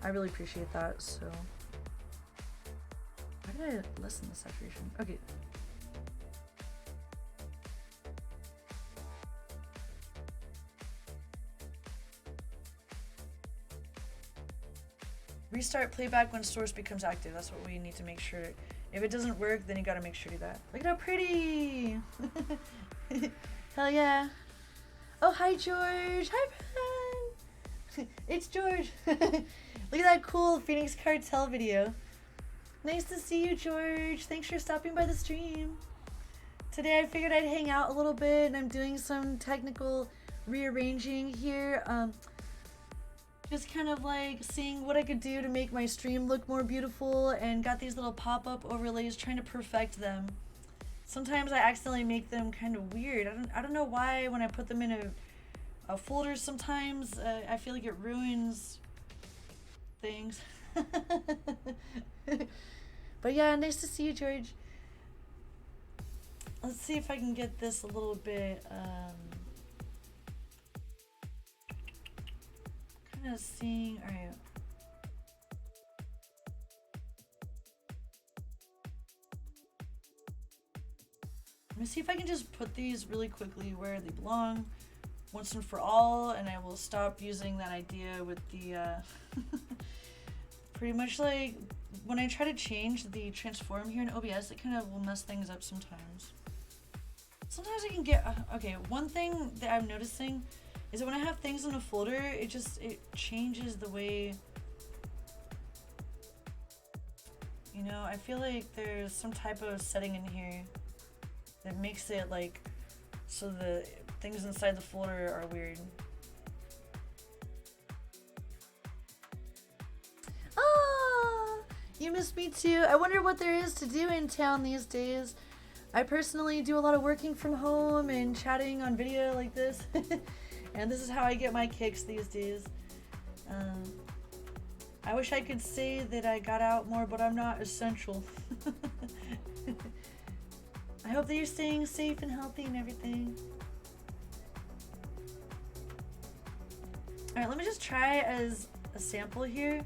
I really appreciate that. So why did I lessen the saturation? Okay. Restart playback when source becomes active. That's what we need to make sure. If it doesn't work, then you gotta make sure to do that. Look at how pretty! Hell yeah. Oh, hi George! Hi friend! It's George! Look at that cool Phoenix Cartel video. Nice to see you, George. Thanks for stopping by the stream. Today I figured I'd hang out a little bit, and I'm doing some technical rearranging here. Just kind of like seeing what I could do to make my stream look more beautiful, and got these little pop-up overlays, trying to perfect them. Sometimes I accidentally make them kind of weird. I don't know why when I put them in a folder sometimes I feel like it ruins things. But yeah, nice to see you, George. Let's see if I can get this a little bit kind of seeing. All right. Let me see if I can just put these really quickly where they belong once and for all, and I will stop using that idea with the pretty much like when I try to change the transform here in OBS, it kind of will mess things up sometimes. Sometimes I can get okay, one thing that I'm noticing is that when I have things in a folder, it changes the way, you know, I feel like there's some type of setting in here that makes it like so the things inside the folder are weird. You missed me too. I wonder what there is to do in town these days. I personally do a lot of working from home and chatting on video like this. And this is how I get my kicks these days. I wish I could say that I got out more, but I'm not essential. I hope that you're staying safe and healthy and everything. Alright, let me just try as a sample here.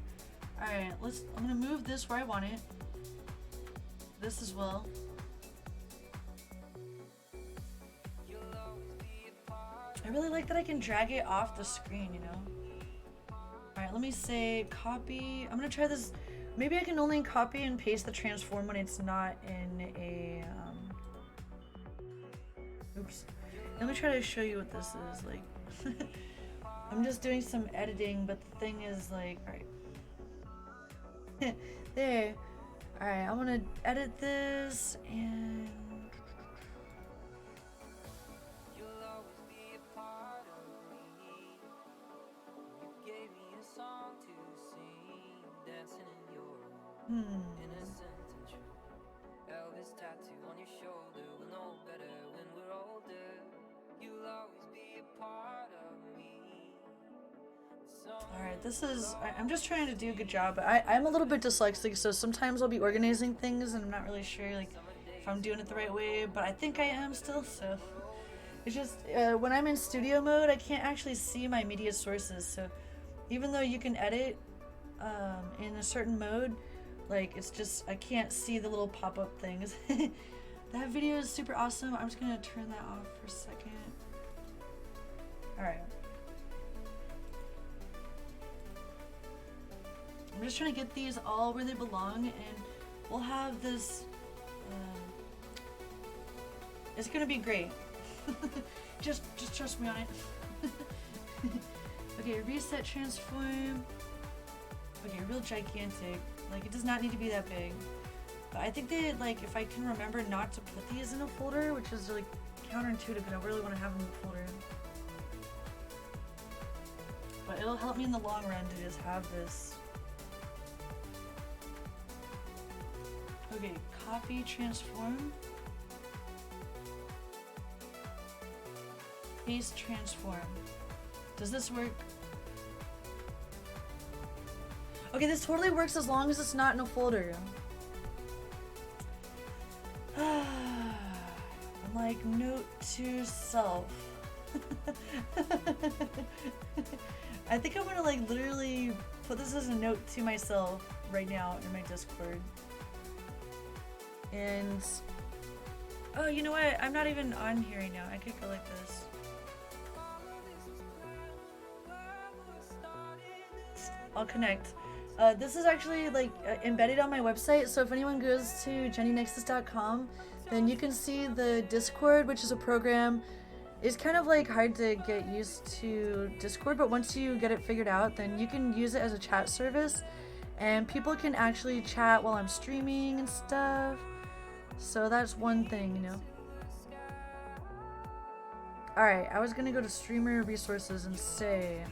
Alright, I'm gonna move this where I want it. This as well. I really like that I can drag it off the screen, you know? Alright, let me say copy. I'm gonna try this. Maybe I can only copy and paste the transform when it's not in a, oops. Let me try to show you what this is like. I'm just doing some editing, but the thing is like, alright. There. Alright, I'm gonna edit this and innocent and true. Elvis tattoo on your shoulder. We'll know better when we're older. You'll always be a part of me. alright, this is, I'm just trying to do a good job, but I'm a little bit dyslexic, so sometimes I'll be organizing things and I'm not really sure like if I'm doing it the right way, but I think I am still, so. It's just, when I'm in studio mode, I can't actually see my media sources, so even though you can edit in a certain mode, like it's just, I can't see the little pop-up things. That video is super awesome. I'm just gonna turn that off for a second. Alright. I'm just trying to get these all where they belong, and we'll have this, it's gonna be great. just trust me on it. Okay, reset transform. Okay, real gigantic. Like, it does not need to be that big. But I think that, like, if I can remember not to put these in a folder, which is, like, counterintuitive, and I really want to have them in a folder. But it'll help me in the long run to just have this. Okay, copy, transform. Paste, transform. Does this work? Okay, this totally works as long as it's not in a folder. I'm like, note to self. I think I'm gonna like literally put this as a note to myself right now in my Discord. And oh, you know what? I'm not even on here right now. I could go like this. I'll connect. This is actually like embedded on my website, so if anyone goes to jennynexus.com, then you can see the Discord, which is a program. It's kind of like hard to get used to Discord, but once you get it figured out, then you can use it as a chat service, and people can actually chat while I'm streaming and stuff. So that's one thing, you know. Alright, I was gonna go to streamer resources and say,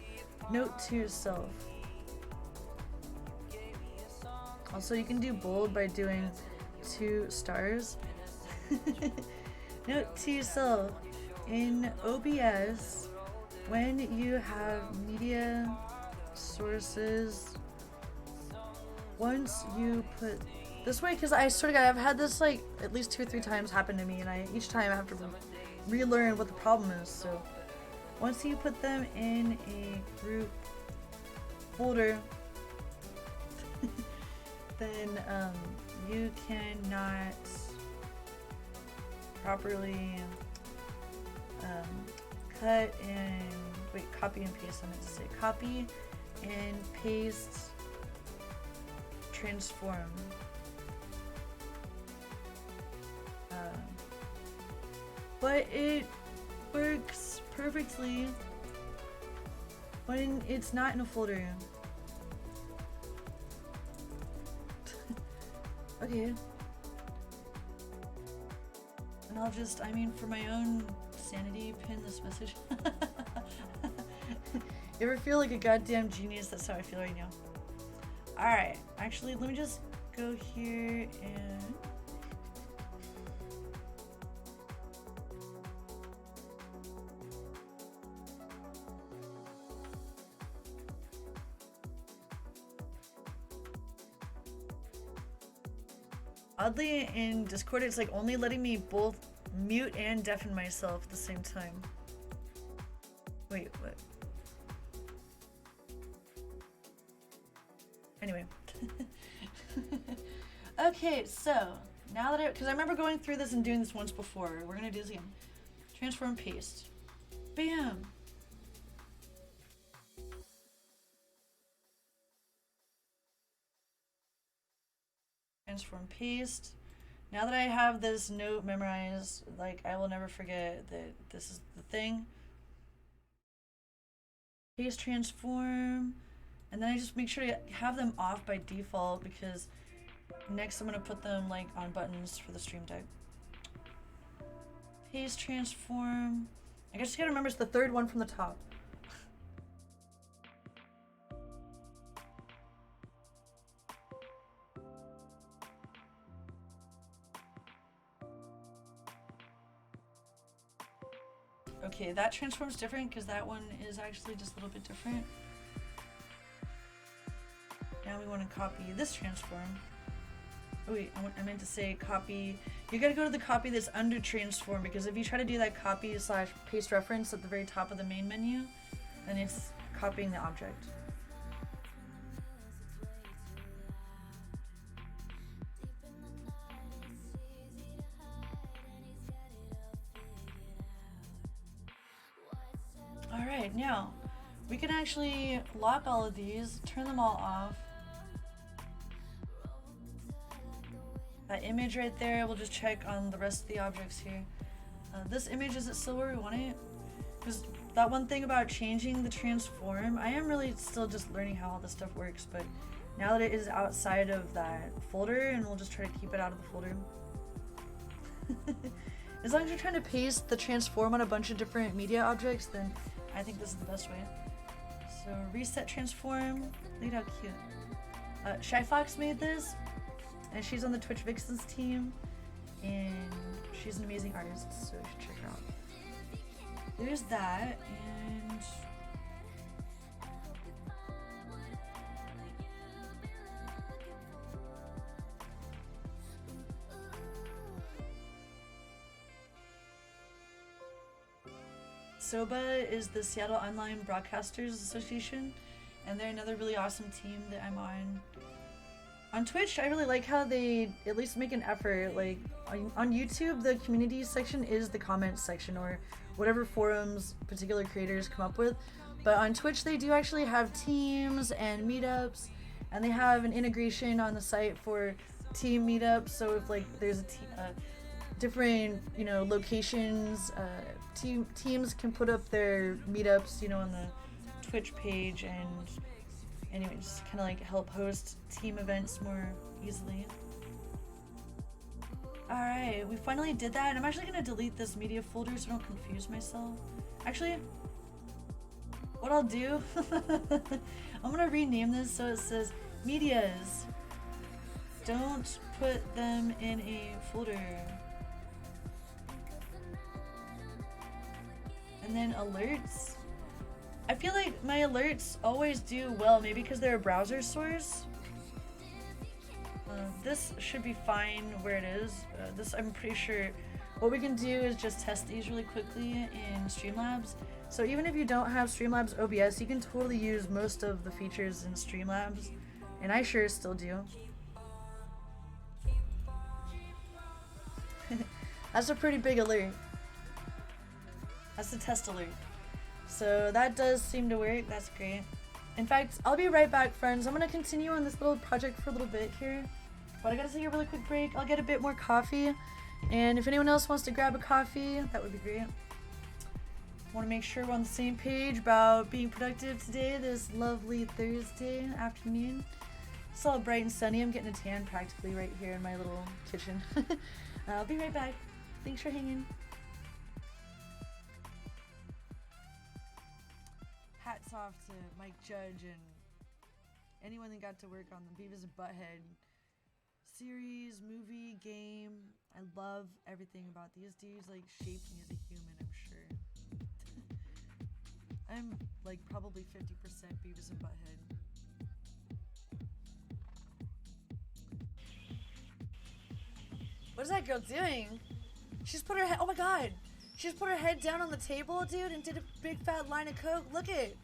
note to self. Also, you can do bold by doing 2 stars. Note to yourself, in OBS, when you have media sources, once you put this way, because I swear to God, I've had this like at least 2 or 3 times happen to me, and each time I have to relearn what the problem is. So once you put them in a group folder, then you cannot properly cut and copy and paste. I meant to say copy and paste, transform. But it works perfectly when it's not in a folder. Okay. And I'll just, I mean, for my own sanity, pin this message. You ever feel like a goddamn genius? That's how I feel right now. Alright, actually, let me just go here and oddly in Discord it's like only letting me both mute and deafen myself at the same time. Wait, what? Anyway. Okay, so now that because I remember going through this and doing this once before, we're gonna do this again. Transform, paste. Bam! Transform, paste. Now that I have this note memorized, like I will never forget that this is the thing. Paste, transform, and then I just make sure to have them off by default because next I'm gonna put them like on buttons for the Stream Deck. Paste, transform. I guess you gotta remember it's the third one from the top. Okay, that transform's different because that one is actually just a little bit different. Now we want to copy this transform. Oh wait, I meant to say copy. You gotta go to the copy that's under transform because if you try to do that copy slash paste reference at the very top of the main menu, then it's copying the object. Alright, now we can actually lock all of these, turn them all off. That image right there, we'll just check on the rest of the objects here. This image, is it still where we want it? Because that one thing about changing the transform, I am really still just learning how all this stuff works, but now that it is outside of that folder, and we'll just try to keep it out of the folder. As long as you're trying to paste the transform on a bunch of different media objects, then I think this is the best way. So reset transform, look at how cute. Shy Fox made this, and she's on the Twitch Vixens team, and she's an amazing artist, so you should check her out. There's that, and SOBA is the Seattle Online Broadcasters Association, and they're another really awesome team that I'm on. On Twitch, I really like how they at least make an effort. Like on YouTube, the community section is the comments section or whatever forums particular creators come up with. But on Twitch, they do actually have teams and meetups, and they have an integration on the site for team meetups. So if like there's a different, you know, locations, teams can put up their meetups, you know, on the Twitch page, and anyway, just kind of like help host team events more easily. Alright, we finally did that, and I'm actually going to delete this media folder so I don't confuse myself. Actually, what I'll do, I'm going to rename this so it says medias. Don't put them in a folder. And then alerts. I feel like my alerts always do well, maybe because they're a browser source. This should be fine where it is. This, I'm pretty sure, what we can do is just test these really quickly in Streamlabs. So even if you don't have Streamlabs OBS, you can totally use most of the features in Streamlabs, and I sure still do. That's a pretty big alert. That's the test alert. So that does seem to work. That's great. In fact, I'll be right back, friends. I'm going to continue on this little project for a little bit here. But I got to take a really quick break. I'll get a bit more coffee. And if anyone else wants to grab a coffee, that would be great. I want to make sure we're on the same page about being productive today, this lovely Thursday afternoon. It's all bright and sunny. I'm getting a tan practically right here in my little kitchen. I'll be right back. Thanks for hanging. Hats off to Mike Judge and anyone that got to work on the Beavis and Butthead series, movie, game. I love everything about these dudes. Like, shaped me as a human, I'm sure. I'm like probably 50% Beavis and Butthead. What is that girl doing? She's put her head, oh my god. She's put her head down on the table, dude, and did a big fat line of coke. Look it.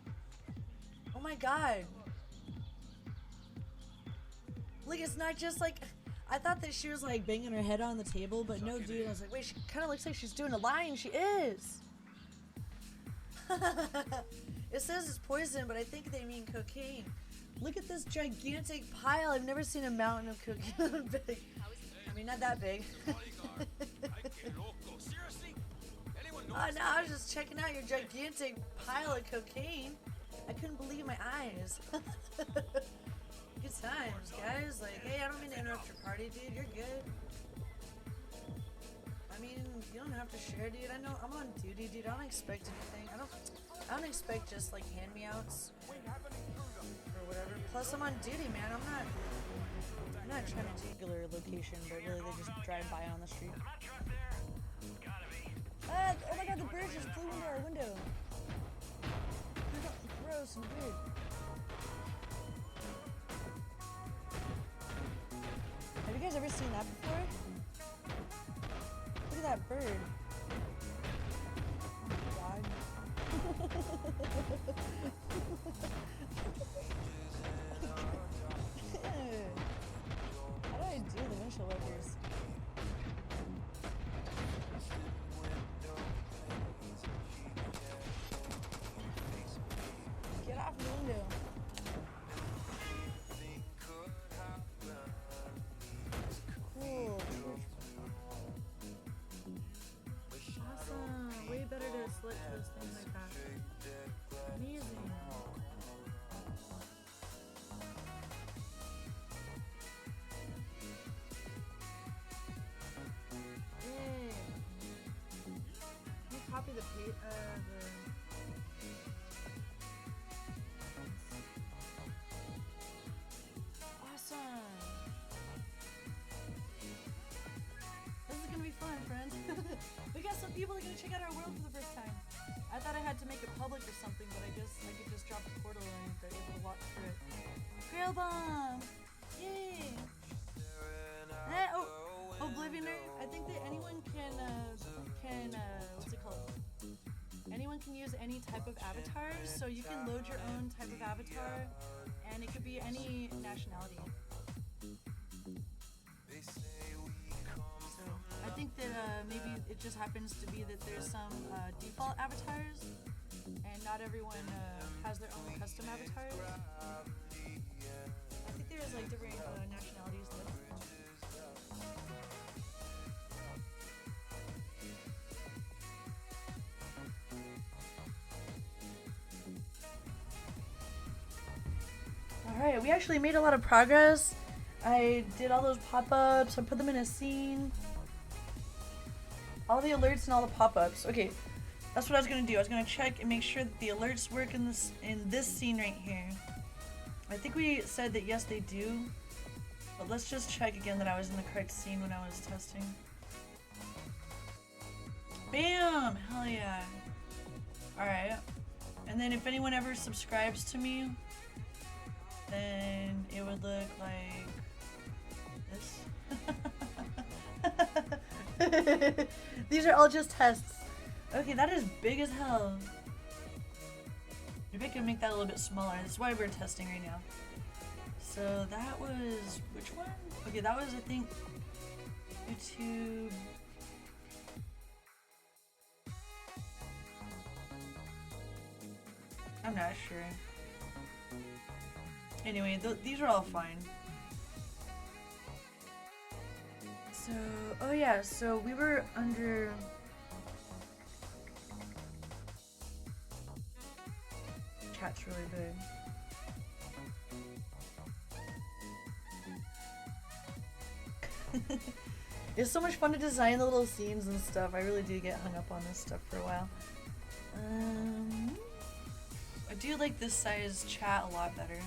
Oh my god. Look, it's not just like, I thought that she was like banging her head on the table, but no, dude. I was like, wait, she kind of looks like she's doing a line. She is. It says it's poison, but I think they mean cocaine. Look at this gigantic pile. I've never seen a mountain of cocaine big. I mean, not that big. Oh no, I was just checking out your gigantic pile of cocaine. I couldn't believe my eyes. Good times, guys. Like, hey, I don't mean to interrupt your party, dude. You're good. I mean, you don't have to share, dude. I know I'm on duty, dude. I don't expect anything. I don't expect just like hand-me-outs or whatever. Plus, I'm on duty, man. I'm not trying to singular location, but really they just drive by on the street. Oh my god, the bird just flew into our window. Gross and weird. Have you guys ever seen that before? Look at that bird. Oh my god. How do I do the windshield wipers? Get off the window. Cool. Awesome. Way better to select those things like that. Amazing. Yay. Can you copy the Awesome. This is gonna be fun, friends. We got some people that are gonna check out our world for the first time. I thought I had to make it public or something, but I guess I could just drop a portal and they're able to walk through it. Grail bomb! Yay! Oblivioner. I think that anyone can what's it called? Anyone can use any type of avatars, so you can load your own type of avatar, and it could be any nationality. So I think that maybe it just happens to be that there's some default avatars, and not everyone has their own custom avatars. I think there's like different nationalities though. Alright, we actually made a lot of progress. I did all those pop-ups, I put them in a scene. All the alerts and all the pop-ups. Okay, that's what I was gonna do. I was gonna check and make sure that the alerts work in this scene right here. I think we said that yes they do. But let's just check again that I was in the correct scene when I was testing. Bam! Hell yeah. Alright. And then if anyone ever subscribes to me, then it would look like this. These are all just tests. Okay, that is big as hell. Maybe I can make that a little bit smaller. That's why we're testing right now. So that was, which one? Okay, that was, I think, YouTube. I'm not sure. Anyway, these are all fine. So, oh yeah, so we were under... Chat's really big. It's so much fun to design the little scenes and stuff. I really do get hung up on this stuff for a while. I do like this size chat a lot better.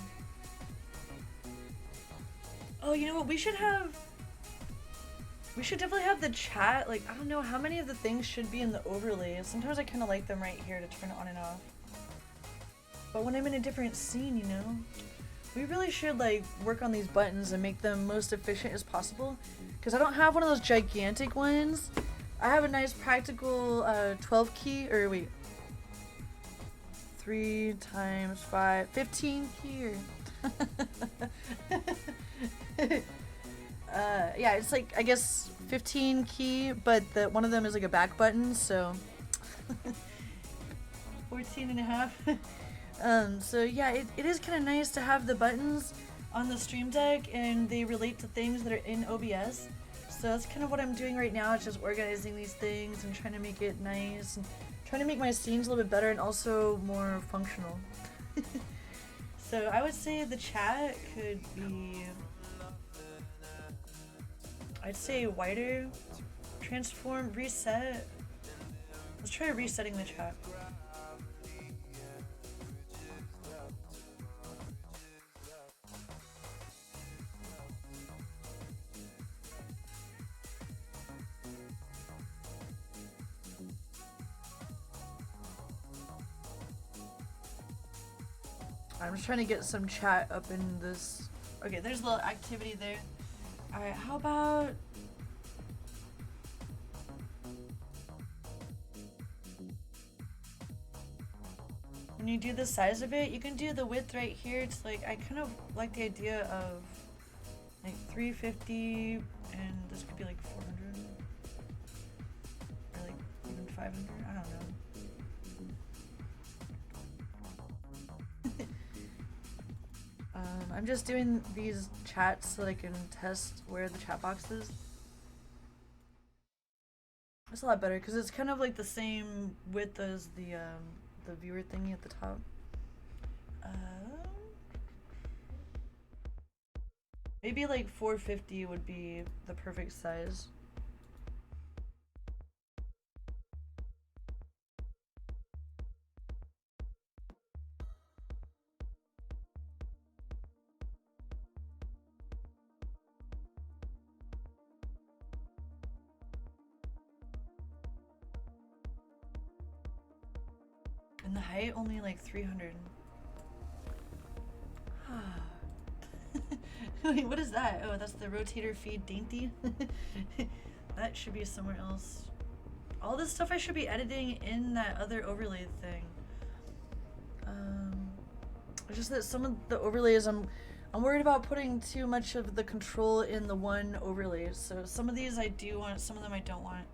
Oh, you know what? We should have We should definitely have the chat. Like, I don't know how many of the things should be in the overlay. Sometimes I kind of like them right here to turn it on and off. But when I'm in a different scene, you know, we really should like work on these buttons and make them most efficient as possible. Because I don't have one of those gigantic ones. I have a nice practical 12 key, or wait, 3 times 5, 15 key, or yeah, it's like, I guess 15 key, but one of them is like a back button, so 14 and a half. So yeah, it is kind of nice to have the buttons on the Stream Deck and they relate to things that are in OBS. So that's kind of what I'm doing right now. It's just organizing these things and trying to make it nice and trying to make my scenes a little bit better and also more functional. So I would say the chat could be, I'd say wider, transform, reset. Let's try resetting the chat. I'm just trying to get some chat up in this. Okay, there's a little activity there. Alright, how about... when you do the size of it, you can do the width right here. It's like, I kind of like the idea of like 350, and this could be like 400. Or like even 500, I don't know. I'm just doing these chats so that I can test where the chat box is. It's a lot better because it's kind of like the same width as the viewer thingy at the top. Maybe like 450 would be the perfect size. And the height only like 300. Wait, what is that? Oh, that's the rotator feed dainty. That should be somewhere else. All this stuff I should be editing in that other overlay thing. It's just that some of the overlays I'm worried about putting too much of the control in the one overlay. So some of these I do want, some of them I don't want.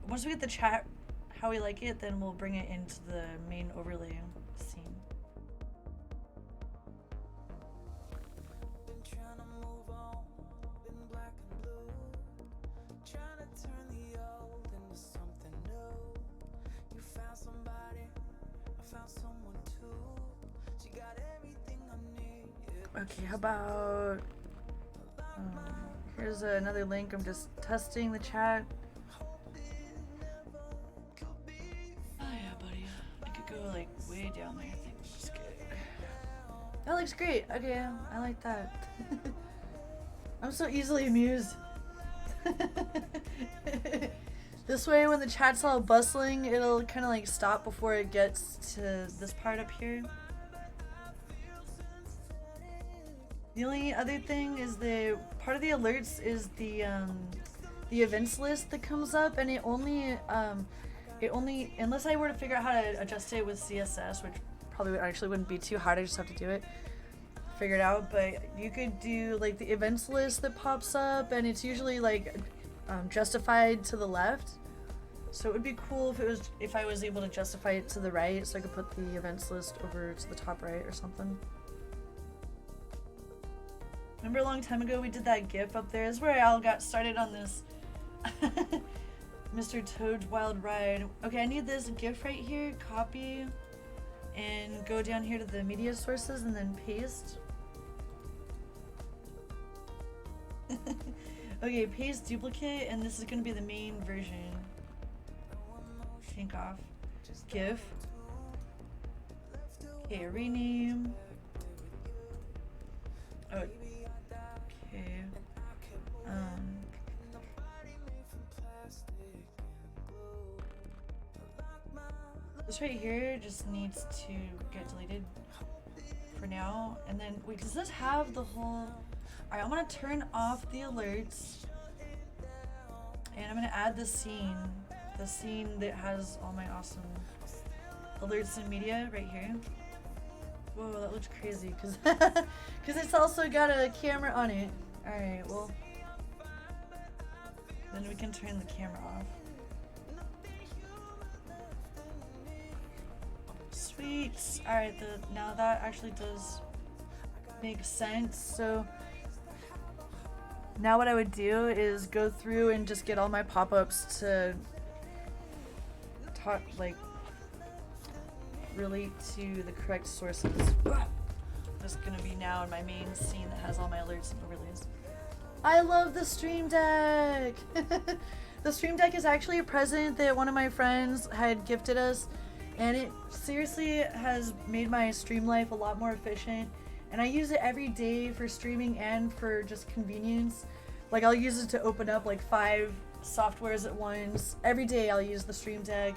Once we get the chat how we like it, then we'll bring it into the main overlay scene. Been trying to move on, been black and blue, trying to turn the old into something new. You found somebody, I found someone too. She got everything I need. Okay, how about here's another link. I'm just testing the chat. Like way down there, I think that's good. That looks great. Okay, I like that. I'm so easily amused. This way, when the chat's all bustling, it'll kind of like stop before it gets to this part up here. The only other thing is the part of the alerts is the events list that comes up, and it only unless I were to figure out how to adjust it with CSS, which probably actually wouldn't be too hard, I just have to do it, figure it out, but you could do like the events list that pops up, and it's usually like justified to the left. So it would be cool if I was able to justify it to the right, so I could put the events list over to the top right or something. Remember a long time ago we did that GIF up there? This is where I all got started on this. Mr. Toad's Wild Ride. Okay, I need this GIF right here, copy, and go down here to the media sources and then paste. Okay, paste duplicate, and this is going to be the main version. Take off. GIF. Okay, rename. Oh, okay. This right here just needs to get deleted for now. And then, wait, does this have the whole... Alright, I'm gonna turn off the alerts. And I'm gonna add the scene. The scene that has all my awesome alerts and media right here. Whoa, that looks crazy, because it's also got a camera on it. Alright, well... Then we can turn the camera off. Sweet. Alright, now that actually does make sense. So now what I would do is go through and just get all my pop-ups to talk, like, relate to the correct sources. That's gonna be now in my main scene that has all my alerts and overlays. I love the Stream Deck! The Stream Deck is actually a present that one of my friends had gifted us, and it seriously has made my stream life a lot more efficient. And I use it every day for streaming and for just convenience. Like, I'll use it to open up like 5 softwares at once. Every day I'll use the Stream Deck,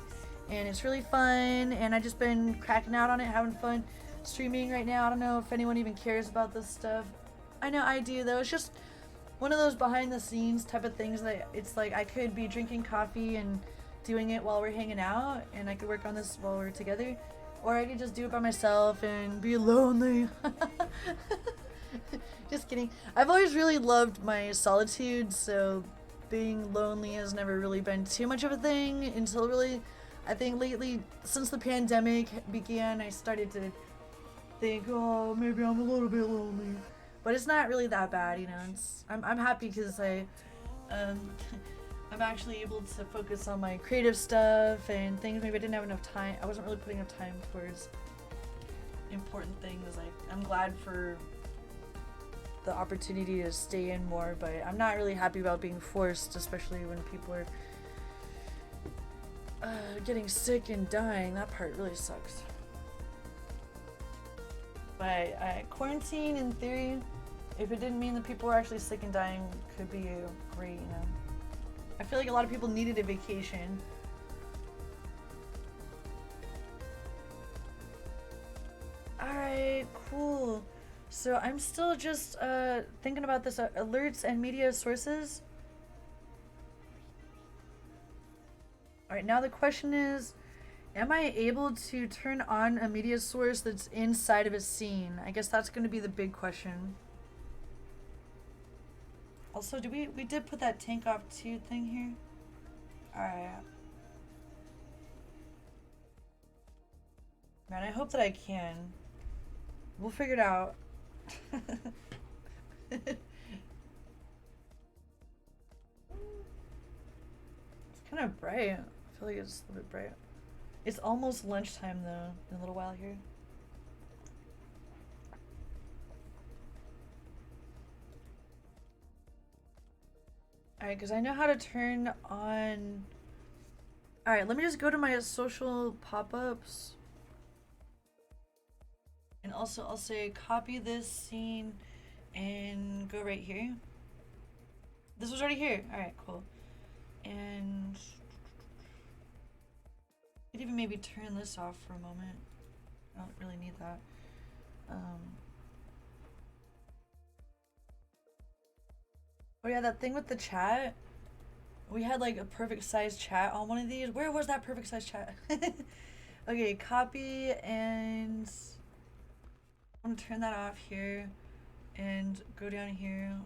and it's really fun, and I've just been cracking out on it, having fun streaming right now. I don't know if anyone even cares about this stuff. I know I do, though. It's just one of those behind the scenes type of things that it's like I could be drinking coffee and doing it while we're hanging out, and I could work on this while we're together, or I could just do it by myself and be lonely. Just kidding. I've always really loved my solitude, so being lonely has never really been too much of a thing until really, I think lately, since the pandemic began, I started to think, oh, maybe I'm a little bit lonely. But it's not really that bad, you know. I'm happy because I'm actually able to focus on my creative stuff and things maybe I didn't have enough time. I wasn't really putting enough time towards important things. Like, I'm glad for the opportunity to stay in more, but I'm not really happy about being forced, especially when people are getting sick and dying. That part really sucks. But quarantine, in theory, if it didn't mean that people were actually sick and dying, could be great, you know. I feel like a lot of people needed a vacation. Alright, cool. So I'm still just thinking about this alerts and media sources. Alright, now the question is, am I able to turn on a media source that's inside of a scene? I guess that's going to be the big question. Also, we did put that tank off too thing here? Alright. Man, I hope that I can. We'll figure it out. It's kind of bright. I feel like it's a little bit bright. It's almost lunchtime though, in a little while here. Alright, because I know how to turn on... Alright, let me just go to my social pop-ups. And also I'll say copy this scene and go right here. This was already here. Alright, cool. And... I could even maybe turn this off for a moment. I don't really need that. Oh yeah, that thing with the chat. We had like a perfect size chat on one of these. Where was that perfect size chat? Okay, copy, and I'm gonna turn that off here and go down here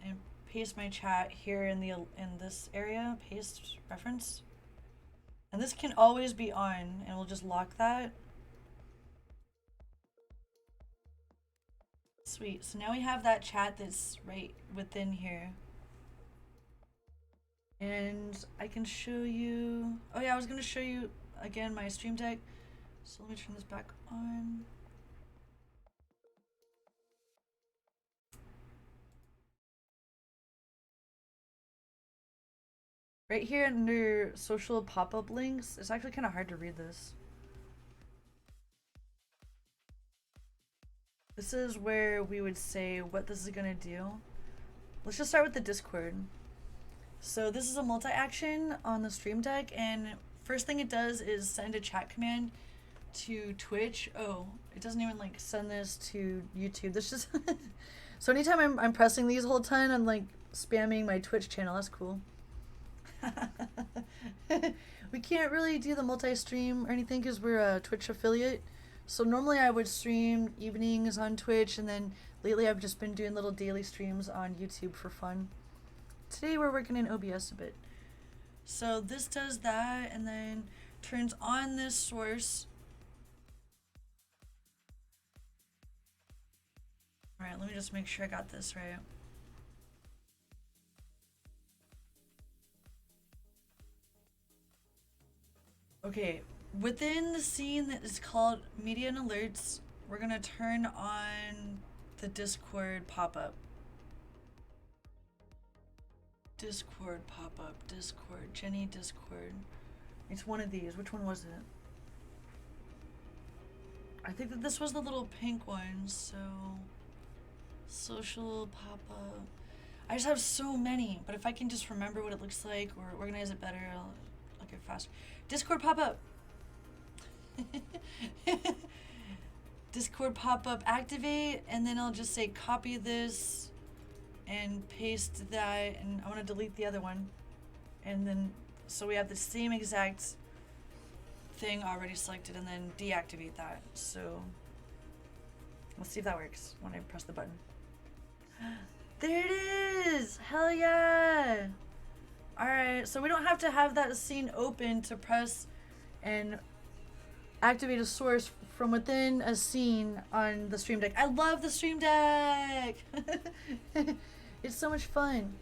and paste my chat here in this area. Paste reference. And this can always be on, and we'll just lock that. Sweet. So now we have that chat that's right within here. And I can show you... Oh yeah, I was going to show you, again, my Stream Deck. So let me turn this back on. Right here under social pop-up links, it's actually kind of hard to read this. This is where we would say what this is gonna do. Let's just start with the Discord. So this is a multi-action on the Stream Deck, and first thing it does is send a chat command to Twitch. Oh, it doesn't even like send this to YouTube. This just so anytime I'm pressing these whole ton, I'm like spamming my Twitch channel. That's cool. We can't really do the multi-stream or anything because we're a Twitch affiliate. So normally I would stream evenings on Twitch, and then lately I've just been doing little daily streams on YouTube for fun. Today we're working in OBS a bit. So this does that and then turns on this source. Alright, let me just make sure I got this right. Okay, within the scene that is called Media and Alerts, we're gonna turn on the Discord pop-up. Discord pop-up, Discord, Jenny Discord. It's one of these. Which one was it? I think that this was the little pink one, so... Social pop-up. I just have so many, but if I can just remember what it looks like or organize it better, I'll get faster. Discord pop-up. Discord pop-up activate, and then I'll just say copy this and paste that, and I want to delete the other one. And then, so we have the same exact thing already selected, and then deactivate that. So, let's see if that works when I press the button. There it is! Hell yeah! Alright, so we don't have to have that scene open to press and activate a source from within a scene on the Stream Deck. I love the Stream Deck! It's so much fun.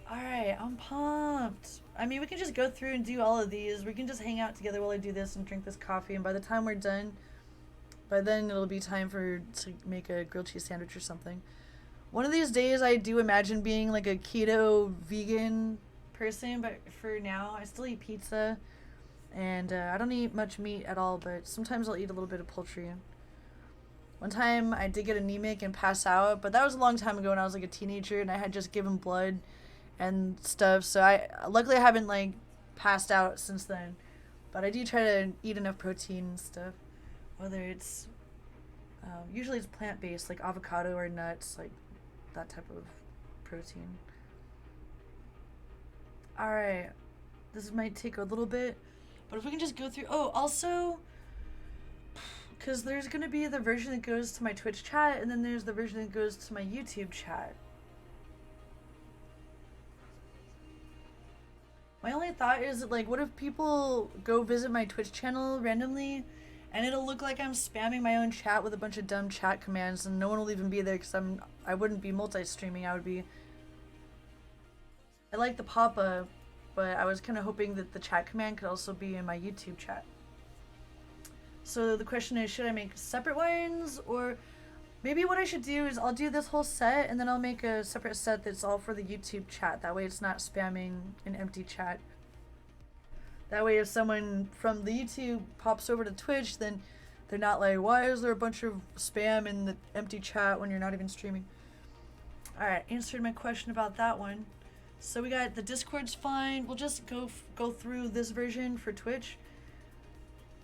Alright, I'm pumped. I mean, we can just go through and do all of these. We can just hang out together while I do this and drink this coffee, and by the time we're done, by then it'll be time to make a grilled cheese sandwich or something. One of these days I do imagine being like a keto vegan person, but for now I still eat pizza, and I don't eat much meat at all, but sometimes I'll eat a little bit of poultry. One time I did get anemic and pass out, but that was a long time ago when I was like a teenager and I had just given blood and stuff, so luckily I haven't like passed out since then, but I do try to eat enough protein and stuff, whether it's usually it's plant-based, like avocado or nuts, like that type of protein. Alright, this might take a little bit, but if we can just go through. Oh, also, because there's going to be the version that goes to my Twitch chat, and then there's the version that goes to my YouTube chat. My only thought is, like, what if people go visit my Twitch channel randomly, and it'll look like I'm spamming my own chat with a bunch of dumb chat commands, and no one will even be there because I wouldn't be multi-streaming. I like the pop-up, but I was kind of hoping that the chat command could also be in my YouTube chat. So the question is, should I make separate ones, or maybe what I should do is I'll do this whole set and then I'll make a separate set that's all for the YouTube chat. That way it's not spamming an empty chat. That way if someone from the YouTube pops over to Twitch, then they're not like, why is there a bunch of spam in the empty chat when you're not even streaming? Alright, answered my question about that one. So we got the Discord's fine. We'll just go through this version for Twitch.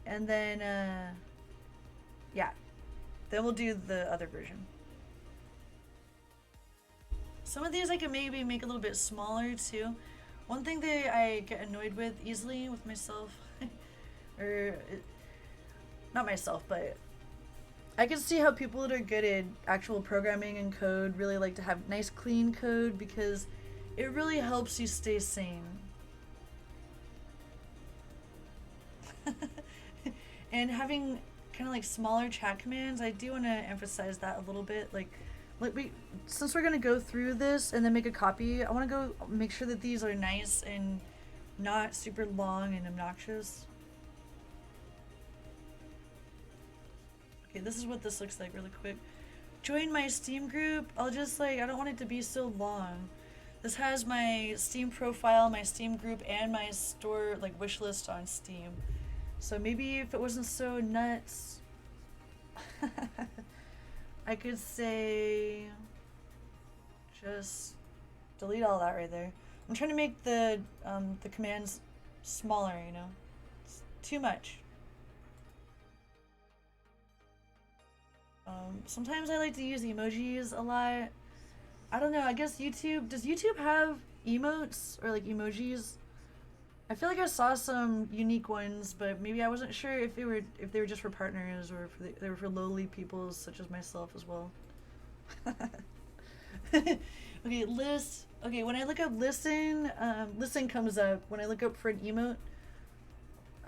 And then, yeah. Then we'll do the other version. Some of these I can maybe make a little bit smaller too. One thing that I get annoyed with easily with myself, or not myself, but I can see how people that are good at actual programming and code really like to have nice clean code because it really helps you stay sane. And having kind of like smaller chat commands, I do want to emphasize that a little bit. Like since we're gonna go through this and then make a copy, I want to go make sure that these are nice and not super long and obnoxious. Okay, this is what this looks like really quick. Join my Steam group. I'll just I don't want it to be so long. This has my Steam profile, my Steam group, and my store wish list on Steam. So maybe if it wasn't so nuts, I could say just delete all that right there. I'm trying to make the commands smaller, you know? It's too much. Sometimes I like to use emojis a lot. I don't know, I guess YouTube, does YouTube have emotes or like emojis? I feel like I saw some unique ones, but maybe I wasn't sure if they were just for partners or if they were for lowly people such as myself as well. Okay, list. Okay, when I look up listen, listen comes up when I look up for an emote.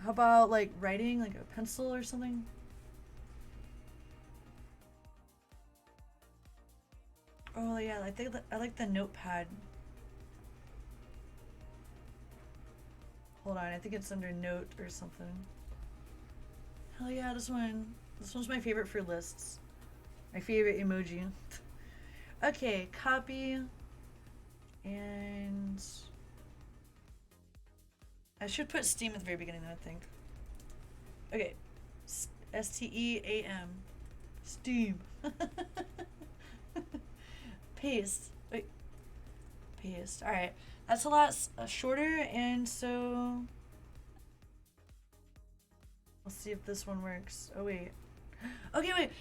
How about like writing, like a pencil or something? Oh yeah, I think I like the notepad. Hold on, I think it's under note or something. Hell yeah, this one. This one's my favorite for lists. My favorite emoji. Okay, copy. And I should put Steam at the very beginning, I think. Okay. STEAM. Steam. Paste. Wait. Paste. Alright. That's a lot shorter, and so let's see if this one works. Oh wait. Okay, wait.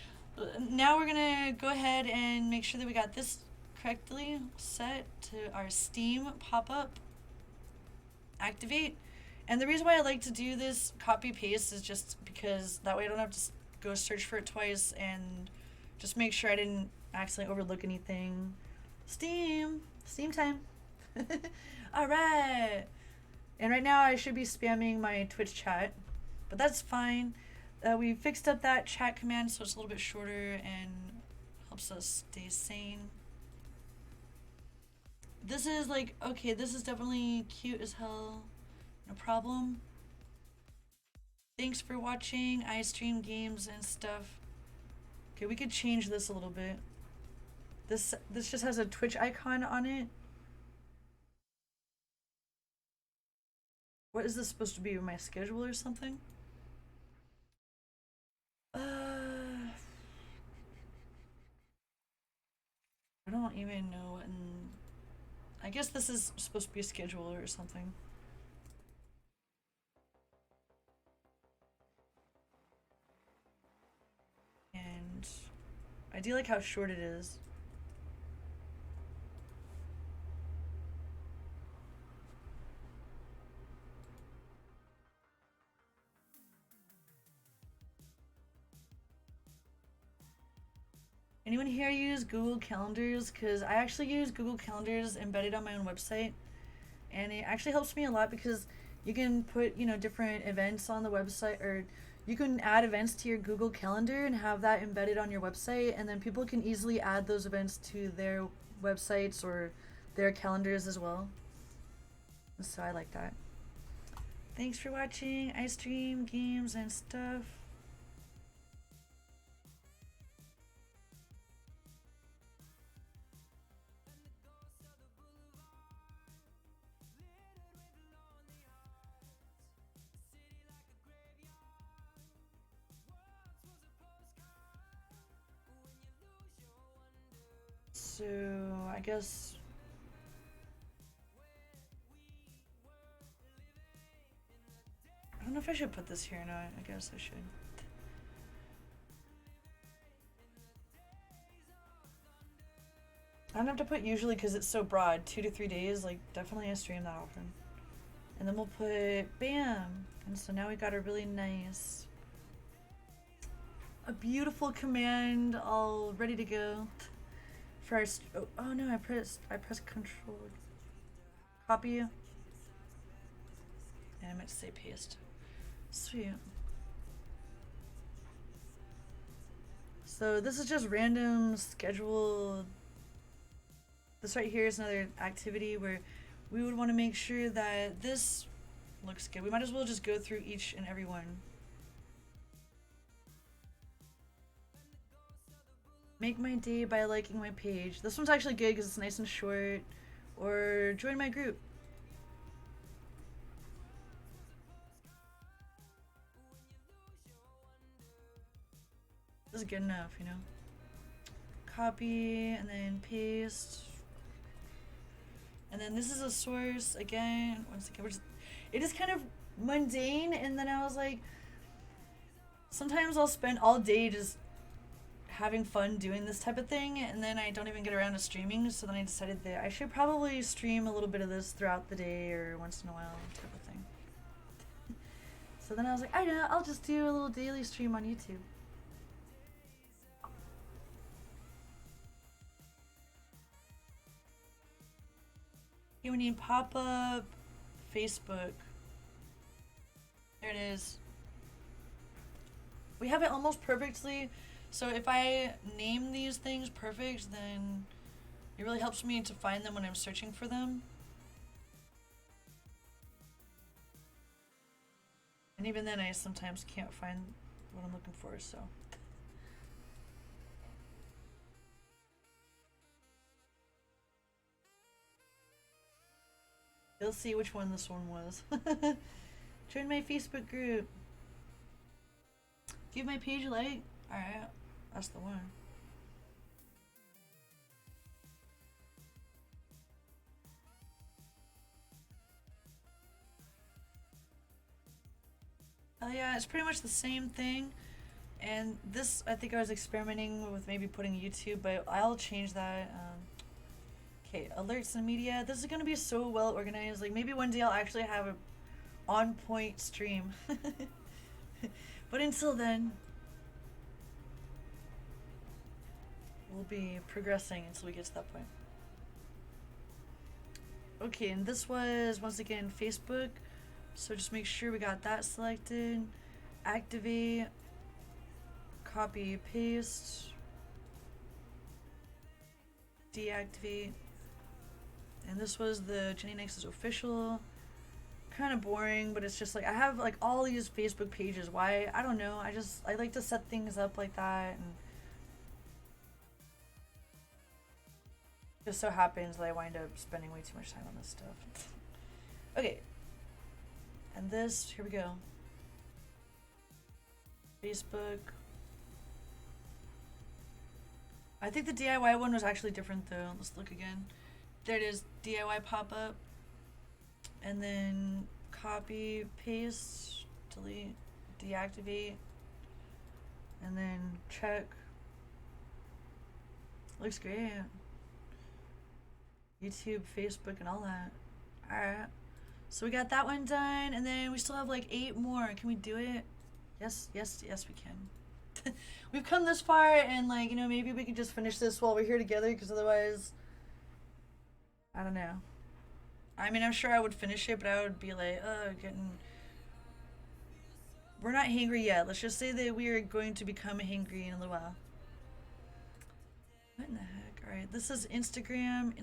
Now we're gonna go ahead and make sure that we got this correctly set to our Steam pop-up. Activate. And the reason why I like to do this copy paste is just because that way I don't have to go search for it twice and just make sure I didn't accidentally overlook anything. Steam time. All right. And right now I should be spamming my Twitch chat, but that's fine. We fixed up that chat command so it's a little bit shorter and helps us stay sane. This is like, okay, this is definitely cute as hell. No problem. Thanks for watching. I stream games and stuff. Okay, we could change this a little bit. This just has a Twitch icon on it. What is this supposed to be? My schedule or something? I don't even know. I guess this is supposed to be a schedule or something. And I do like how short it is. Anyone here use Google Calendars? Because I actually use Google Calendars embedded on my own website. And it actually helps me a lot because you can put, you know, different events on the website, or you can add events to your Google Calendar and have that embedded on your website. And then people can easily add those events to their websites or their calendars as well. So I like that. Thanks for watching. I stream games and stuff. So I guess I don't know if I should put this here or not. I guess I should. I don't have to put usually because it's so broad. 2 to 3 days, like definitely I stream that often. And then we'll put bam. And so now we got a really nice, a beautiful command all ready to go. For our oh no, I pressed control. Copy. And I meant to say paste. Sweet. So this is just random schedule. This right here is another activity where we would want to make sure that this looks good. We might as well just go through each and every one. Make my day by liking my page. This one's actually good because it's nice and short. Or join my group. This is good enough, you know. Copy and then paste. And then this is a source again. Once again, it is kind of mundane. And then I was like, sometimes I'll spend all day just having fun doing this type of thing, and then I don't even get around to streaming. So then I decided that I should probably stream a little bit of this throughout the day or once in a while type of thing. So then I was like, I know, I'll just do a little daily stream on YouTube. Okay, we need pop-up, Facebook. There it is. We have it almost perfectly. So if I name these things perfect, then it really helps me to find them when I'm searching for them. And even then I sometimes can't find what I'm looking for, so. You'll see which one this one was. Join my Facebook group. Give my page a like. Alright. That's the one. Oh yeah, it's pretty much the same thing. And this, I think I was experimenting with maybe putting YouTube, but I'll change that. Okay, alerts and media. This is gonna be so well organized. Like maybe one day I'll actually have a on-point stream. But until then, we'll be progressing until we get to that point. Okay, and this was, once again, Facebook. So just make sure we got that selected. Activate. Copy, paste. Deactivate. And this was the Jenny Nexus official. Kind of boring, but it's just like, I have like all these Facebook pages. Why? I don't know. I like to set things up like that, and just so happens that I wind up spending way too much time on this stuff. Okay. And this, here we go. Facebook. I think the DIY one was actually different though. Let's look again. There it is, DIY pop-up. And then copy, paste, delete, deactivate, and then check. Looks great. YouTube, Facebook, and all that. Alright. So we got that one done, and then we still have like 8 more. Can we do it? Yes, yes, yes we can. We've come this far, and like, you know, maybe we can just finish this while we're here together, because otherwise, I don't know. I mean, I'm sure I would finish it, but I would be like, getting... We're not hangry yet. Let's just say that we are going to become hangry in a little while. What in the heck? Alright, this is Instagram.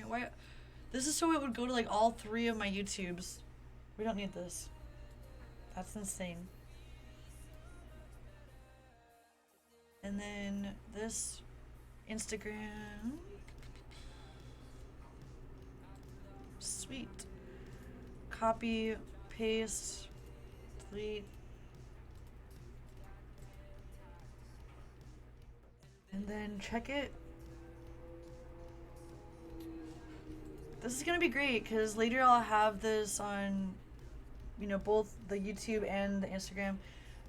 Why? This is so it would go to like all 3 of my YouTubes. We don't need this. That's insane. And then this Instagram. Sweet. Copy, paste, delete. And then check it. This is gonna be great because later I'll have this on, you know, both the YouTube and the Instagram.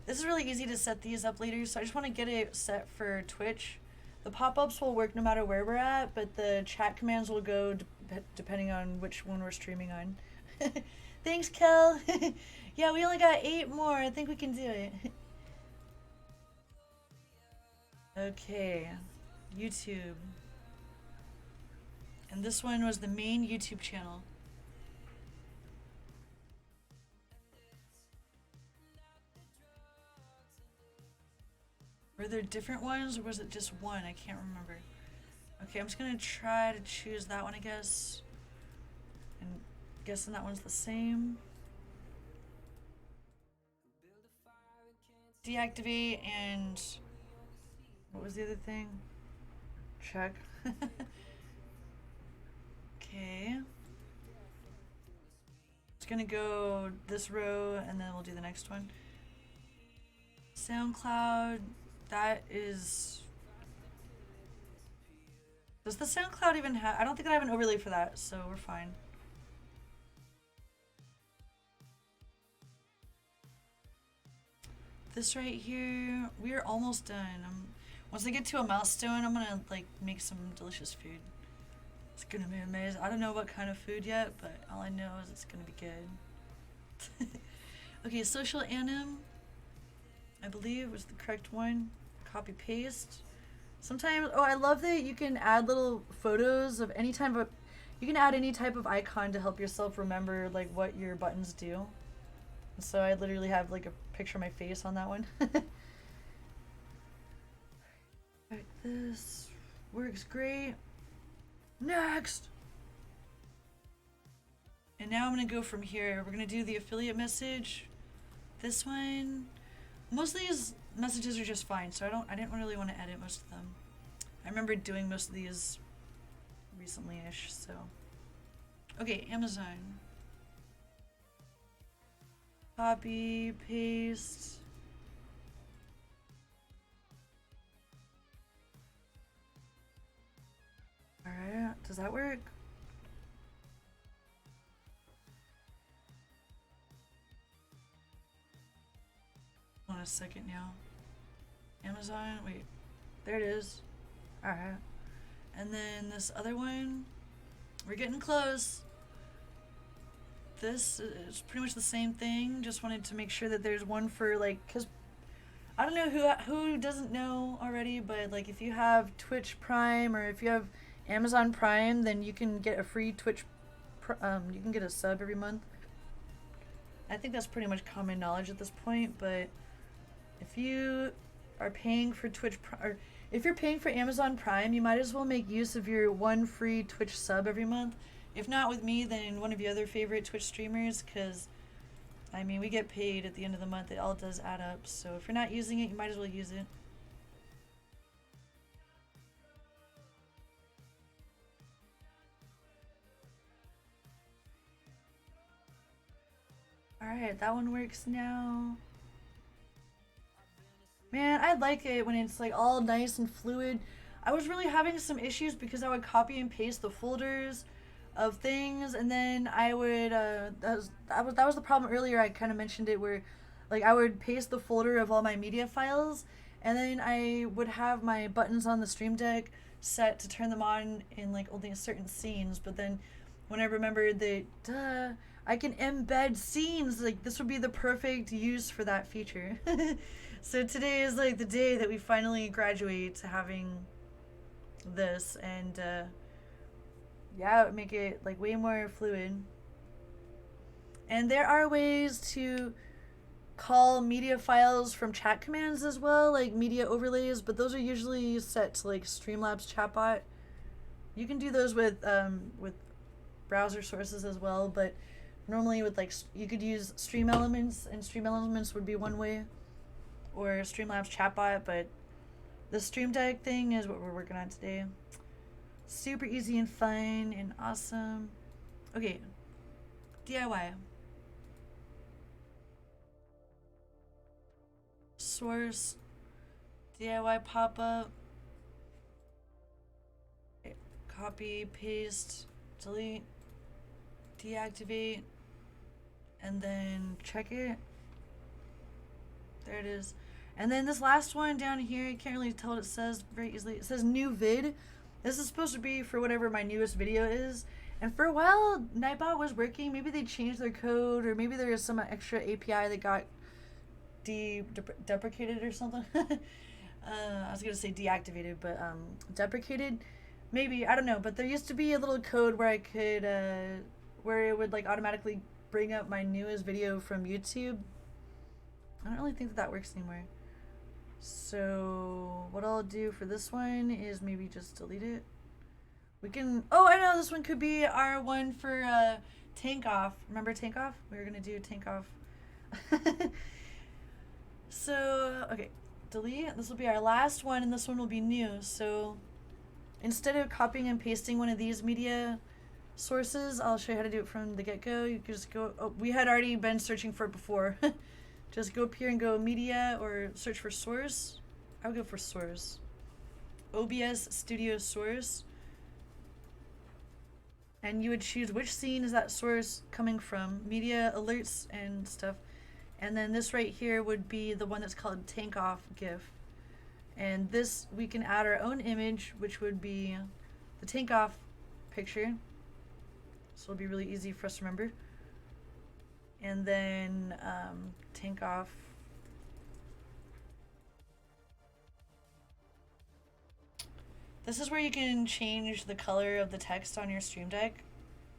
This is really easy to set these up later, so I just want to get it set for Twitch. The pop-ups will work no matter where we're at, but the chat commands will go depending on which one we're streaming on. Thanks, Kel. Yeah, we only got 8 more. I think we can do it. Okay, YouTube. And this one was the main YouTube channel. Were there different ones, or was it just one? I can't remember. Okay, I'm just gonna try to choose that one, I guess. And guessing that one's the same. Deactivate and what was the other thing? Check. Okay. It's gonna go this row and then we'll do the next one. SoundCloud, that is... Does the SoundCloud even have... I don't think I have an overlay for that, so we're fine. this right here, we are almost done. Once I get to a milestone, I'm gonna like make some delicious food. It's gonna be amazing. I don't know what kind of food yet, but all I know is it's gonna be good. Okay, social anim, I believe was the correct one. Copy paste. Sometimes, oh, I love that you can add little photos of any type of, you can add any type of icon to help yourself remember like what your buttons do. So I literally have like a picture of my face on that one. Alright, this works great. Next! And now I'm gonna go from here. We're gonna do the affiliate message. This one, most of these messages are just fine, so I didn't really want to edit most of them. I remember doing most of these recently-ish, so. Okay, Amazon. Copy, paste. Alright, does that work? Hold on a second now. Amazon, wait, there it is. Alright. And then this other one, we're getting close. This is pretty much the same thing, just wanted to make sure that there's one for like, cause I don't know who doesn't know already, but like if you have Twitch Prime or if you have Amazon Prime, then you can get a free Twitch, you can get a sub every month. I think that's pretty much common knowledge at this point, but if you are paying for Twitch, or if you're paying for Amazon Prime, you might as well make use of your one free Twitch sub every month. If not with me, then one of your other favorite Twitch streamers, because, I mean, we get paid at the end of the month. It all does add up, so if you're not using it, you might as well use it. Alright, that one works now. Man, I like it when it's like all nice and fluid. I was really having some issues because I would copy and paste the folders of things, and then I would that was the problem earlier. I kind of mentioned it, where like I would paste the folder of all my media files, and then I would have my buttons on the Stream Deck set to turn them on in like only certain scenes, but then when I remembered that I can embed scenes, like this would be the perfect use for that feature. So today is like the day that we finally graduate to having this, and yeah, it would make it like way more fluid. And there are ways to call media files from chat commands as well, like media overlays, but those are usually set to like Streamlabs chatbot. You can do those with browser sources as well, but normally with like you could use Stream Elements, and Stream Elements would be one way, or Streamlabs chatbot, but the Stream Deck thing is what we're working on today. Super easy and fun and awesome. Okay, DIY. Source, DIY pop-up. Copy, paste, delete, deactivate, and then check it. There it is. And then this last one down here, you can't really tell what it says very easily. It says new vid. This is supposed to be for whatever my newest video is. And for a while, Nightbot was working. Maybe they changed their code, or maybe there was some extra API that got deprecated or something. I was gonna say deactivated, but deprecated. Maybe, I don't know. But there used to be a little code where I could, where it would like automatically bring up my newest video from YouTube. I don't really think that works anymore. So what I'll do for this one is maybe just delete it. We can, oh, I know, this one could be our one for Tank Off. Remember Tank Off? We were gonna do Tank Off. So, okay, delete. This will be our last one, and this one will be new. So instead of copying and pasting one of these media sources, I'll show you how to do it from the get-go. You can just go, oh, we had already been searching for it before. Just go up here and go media, or search for source. I would go for source. OBS Studio source. And you would choose which scene is that source coming from. Media, alerts, and stuff. And then this right here would be the one that's called tank off GIF. And this, we can add our own image, which would be the tank off picture. So it'll be really easy for us to remember. And then tank off. This is where you can change the color of the text on your Stream Deck.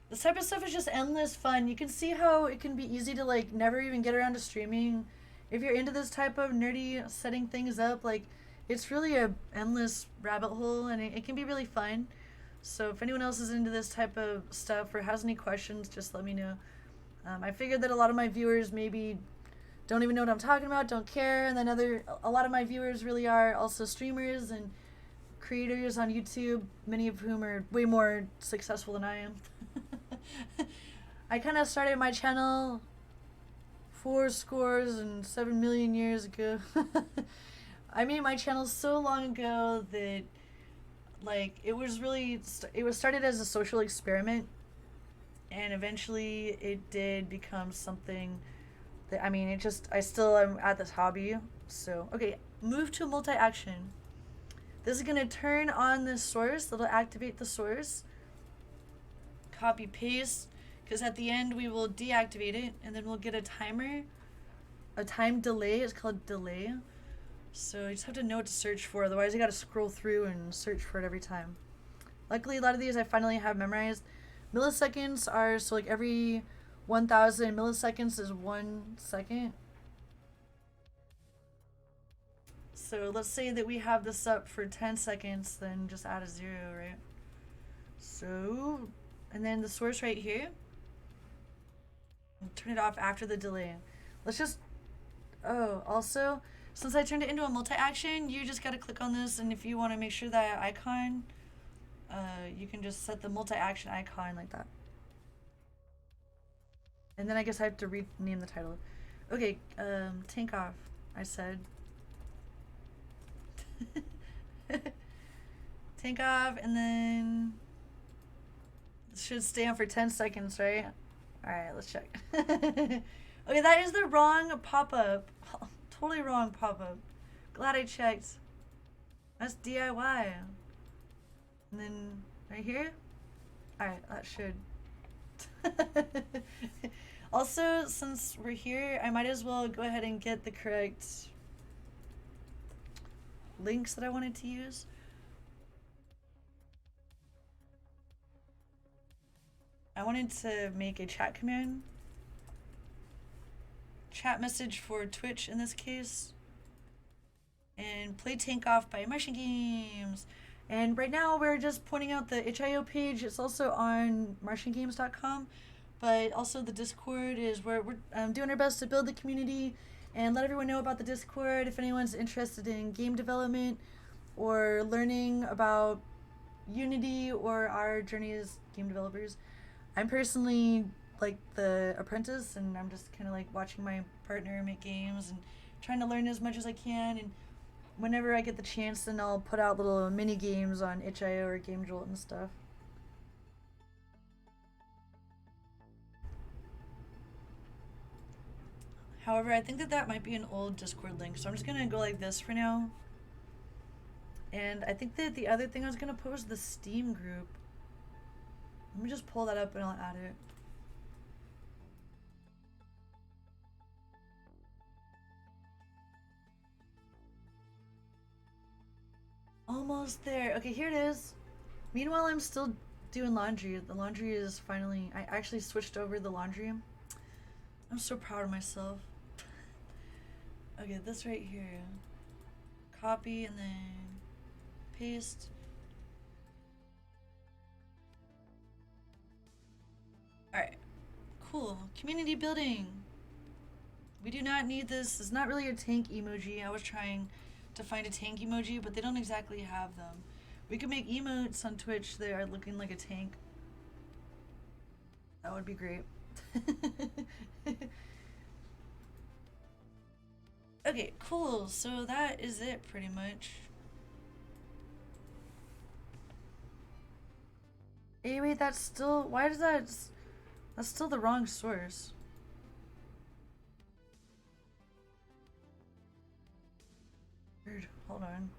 This type of stuff is just endless fun. You can see how it can be easy to like never even get around to streaming. If you're into this type of nerdy setting things up, like it's really a endless rabbit hole, and it can be really fun. So if anyone else is into this type of stuff or has any questions, just let me know. I figured that a lot of my viewers maybe don't even know what I'm talking about, don't care, and then a lot of my viewers really are also streamers and creators on YouTube, many of whom are way more successful than I am. I kind of started my channel 7 million years ago. I made my channel so long ago that like it was started as a social experiment, and eventually it did become something that, I mean, I still am at this hobby. So okay, move to multi-action. This is going to turn on this source. It'll activate the source. Copy paste, because at the end we will deactivate it, and then we'll get a timer, a time delay. It's called delay. So you just have to know what to search for, otherwise you got to scroll through and search for it every time. Luckily, a lot of these I finally have memorized. Milliseconds are, so like every 1,000 milliseconds is 1 second. So let's say that we have this up for 10 seconds, then just add a 0, right? So, and then the source right here, and turn it off after the delay. Let's just, oh, also, since I turned it into a multi-action, you just gotta click on this, and if you wanna make sure that icon, you can just set the multi-action icon like that. And then I guess I have to rename the title. Okay, tank off, I said. Tank off, and then it should stay on for 10 seconds, right? Alright, let's check. Okay, that is the wrong pop-up. Totally wrong pop-up. Glad I checked. That's DIY. And then right here? Alright, that should. Also, since we're here, I might as well go ahead and get the correct links that I wanted to use. I wanted to make a chat command. Chat message for Twitch in this case. And play Tank Off by Martian Games. And right now we're just pointing out the itch.io page. It's also on martiangames.com. But also the Discord is where we're doing our best to build the community and let everyone know about the Discord if anyone's interested in game development or learning about Unity or our journey as game developers. I'm personally like the apprentice, and I'm just kind of like watching my partner make games and trying to learn as much as I can. And whenever I get the chance, then I'll put out little mini games on itch.io or Game Jolt and stuff. However, I think that might be an old Discord link, so I'm just gonna go like this for now. And I think that the other thing I was gonna put was the Steam group. Let me just pull that up and I'll add it. Almost there. Okay, here it is. Meanwhile, I'm still doing laundry. The laundry is finally, I actually switched over the laundry. I'm so proud of myself. Okay, this right here. Copy and then paste. Alright, cool. Community building. We do not need this. It's not really a tank emoji. I was trying to find a tank emoji, but they don't exactly have them. We could make emotes on Twitch that are looking like a tank. That would be great. Okay, cool. So that is it pretty much. Hey, wait, that's still, why does that's still the wrong source. Weird. Hold on.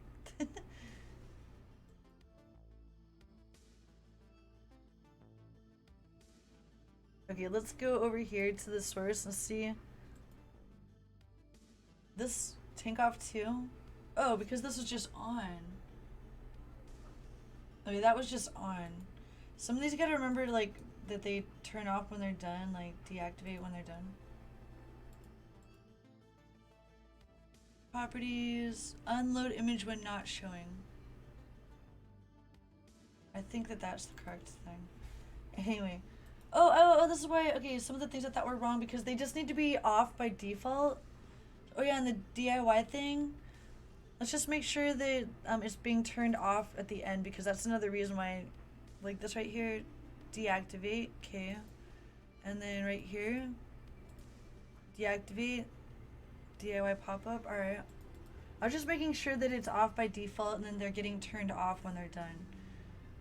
Okay, let's go over here to the source and see. This tank off too? Oh, because this was just on. Okay, that was just on. Some of these you gotta remember, like, that they turn off when they're done, like, deactivate when they're done. Properties, unload image when not showing. I think that that's the correct thing. Anyway. Oh, this is why, okay, some of the things I thought were wrong because they just need to be off by default. Oh yeah, and the DIY thing, let's just make sure that it's being turned off at the end because that's another reason why, like this right here, deactivate, okay. And then right here, deactivate, DIY pop-up, alright. I was just making sure that it's off by default and then they're getting turned off when they're done.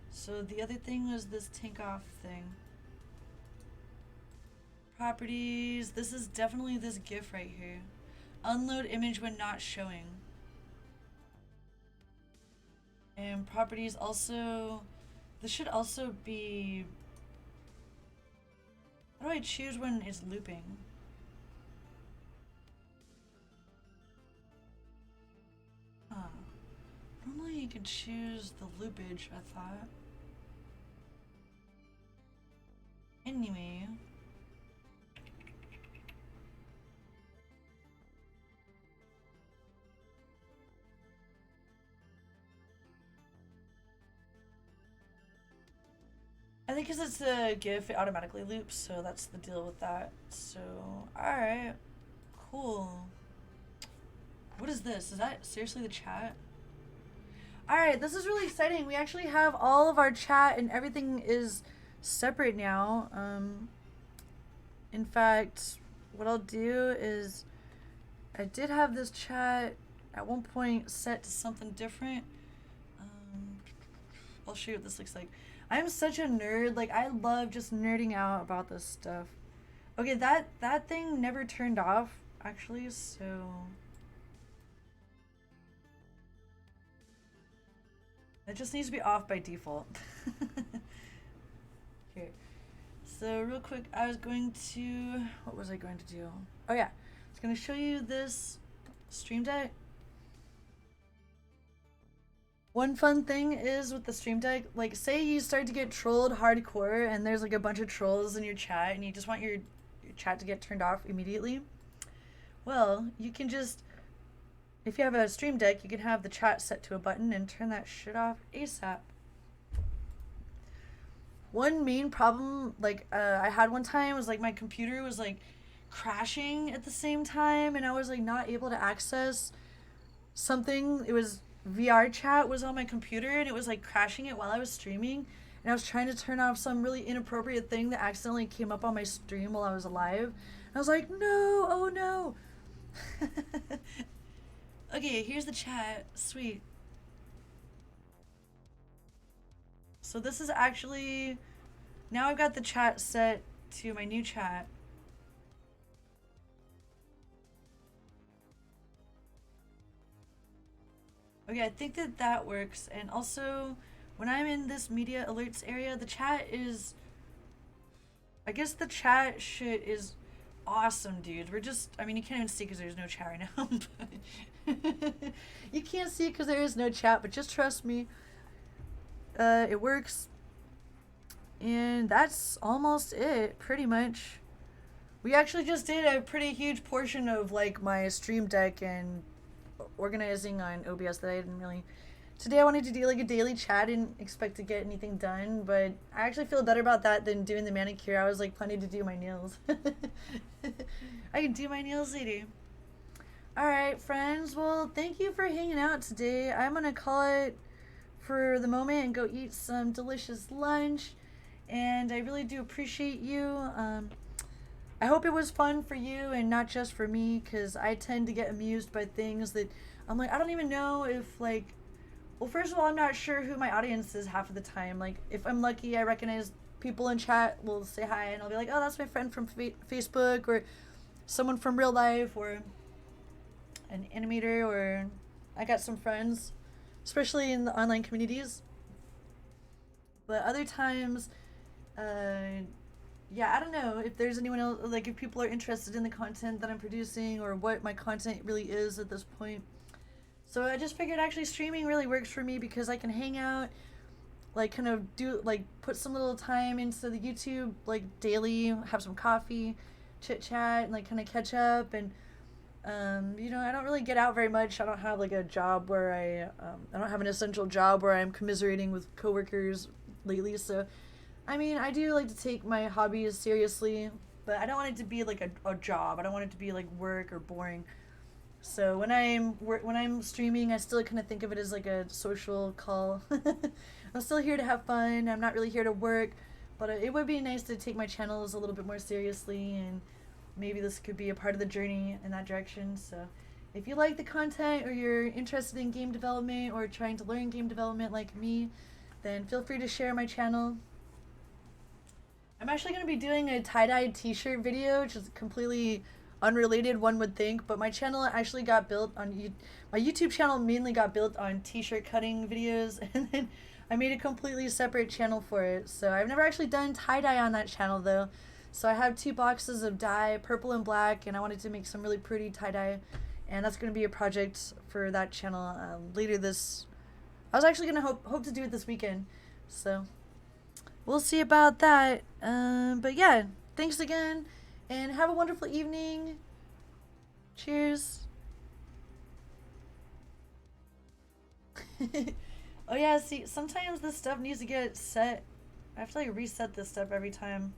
So the other thing was this tank off thing. Properties, this is definitely this GIF right here. Unload image when not showing. And properties also, this should also be, how do I choose when it's looping? Huh. Normally you can choose the loopage, I thought. Anyway. I think because it's a GIF, it automatically loops, so that's the deal with that. So, alright. Cool. What is this? Is that seriously the chat? Alright, this is really exciting. We actually have all of our chat and everything is separate now. In fact, what I'll do is, I did have this chat at one point set to something different. I'll show you what this looks like. I'm such a nerd. Like, I love just nerding out about this stuff. Okay, that thing never turned off, actually, so... It just needs to be off by default. Here. So, real quick, I was going to... What was I going to do? Oh, yeah. I was going to show you this Stream Deck. One fun thing is with the Stream Deck, like, say you start to get trolled hardcore and there's like a bunch of trolls in your chat and you just want your chat to get turned off immediately. Well, you can just, if you have a Stream Deck, you can have the chat set to a button and turn that shit off ASAP. One main problem, like, I had one time was like my computer was like crashing at the same time and I was like not able to access something. It was VR chat was on my computer and it was like crashing it while I was streaming and I was trying to turn off some really inappropriate thing that accidentally came up on my stream while I was alive. And I was like, no, oh no. Okay, here's the chat. Sweet. So this is actually, now I've got the chat set to my new chat. Okay, I think that that works. And also, when I'm in this media alerts area, the chat is... I guess the chat shit is awesome, dude. We're just... I mean, you can't even see because there's no chat right now. But you can't see because there is no chat, but just trust me. It works. And that's almost it, pretty much. We actually just did a pretty huge portion of, like, my Stream Deck and... organizing on OBS that I didn't really... Today I wanted to do like a daily chat, didn't expect to get anything done, but I actually feel better about that than doing the manicure. I was like planning to do my nails. I can do my nails later. Alright friends, well thank you for hanging out today. I'm gonna call it for the moment and go eat some delicious lunch, and I really do appreciate you. I hope it was fun for you and not just for me, because I tend to get amused by things that I'm like, I don't even know if, like, well, first of all, I'm not sure who my audience is half of the time. Like, if I'm lucky, I recognize people in chat will say hi, and I'll be like, oh, that's my friend from Facebook, or someone from real life, or an animator, or I got some friends, especially in the online communities. But other times, yeah, I don't know if there's anyone else, like if people are interested in the content that I'm producing or what my content really is at this point. So I just figured actually streaming really works for me because I can hang out, like kind of do, like put some little time into the YouTube, like daily, have some coffee, chit chat, and like kind of catch up. And you know, I don't really get out very much. I don't have like a job where I don't have an essential job where I'm commiserating with coworkers lately. So, I mean, I do like to take my hobbies seriously, but I don't want it to be like a job. I don't want it to be like work or boring. So when I'm streaming, I still kind of think of it as like a social call. I'm still here to have fun. I'm not really here to work, but it would be nice to take my channels a little bit more seriously, and maybe this could be a part of the journey in that direction. So if you like the content or you're interested in game development or trying to learn game development like me, then feel free to share my channel. I'm actually going to be doing a tie-dye t-shirt video, which is completely unrelated, one would think, but my channel actually got built on my YouTube channel mainly got built on t-shirt cutting videos, and then I made a completely separate channel for it. So I've never actually done tie-dye on that channel though. So I have 2 boxes of dye, purple and black, and I wanted to make some really pretty tie-dye, and that's going to be a project for that channel later this. I was actually going to hope to do it this weekend, so we'll see about that. But yeah, thanks again, and have a wonderful evening. Cheers. Oh yeah, see, sometimes this stuff needs to get set. I have to like reset this stuff every time.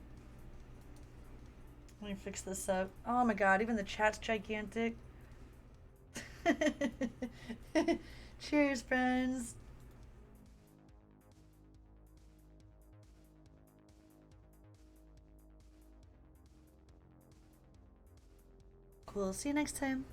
Let me fix this up. Oh my god, even the chat's gigantic. Cheers, friends. Cool, see you next time.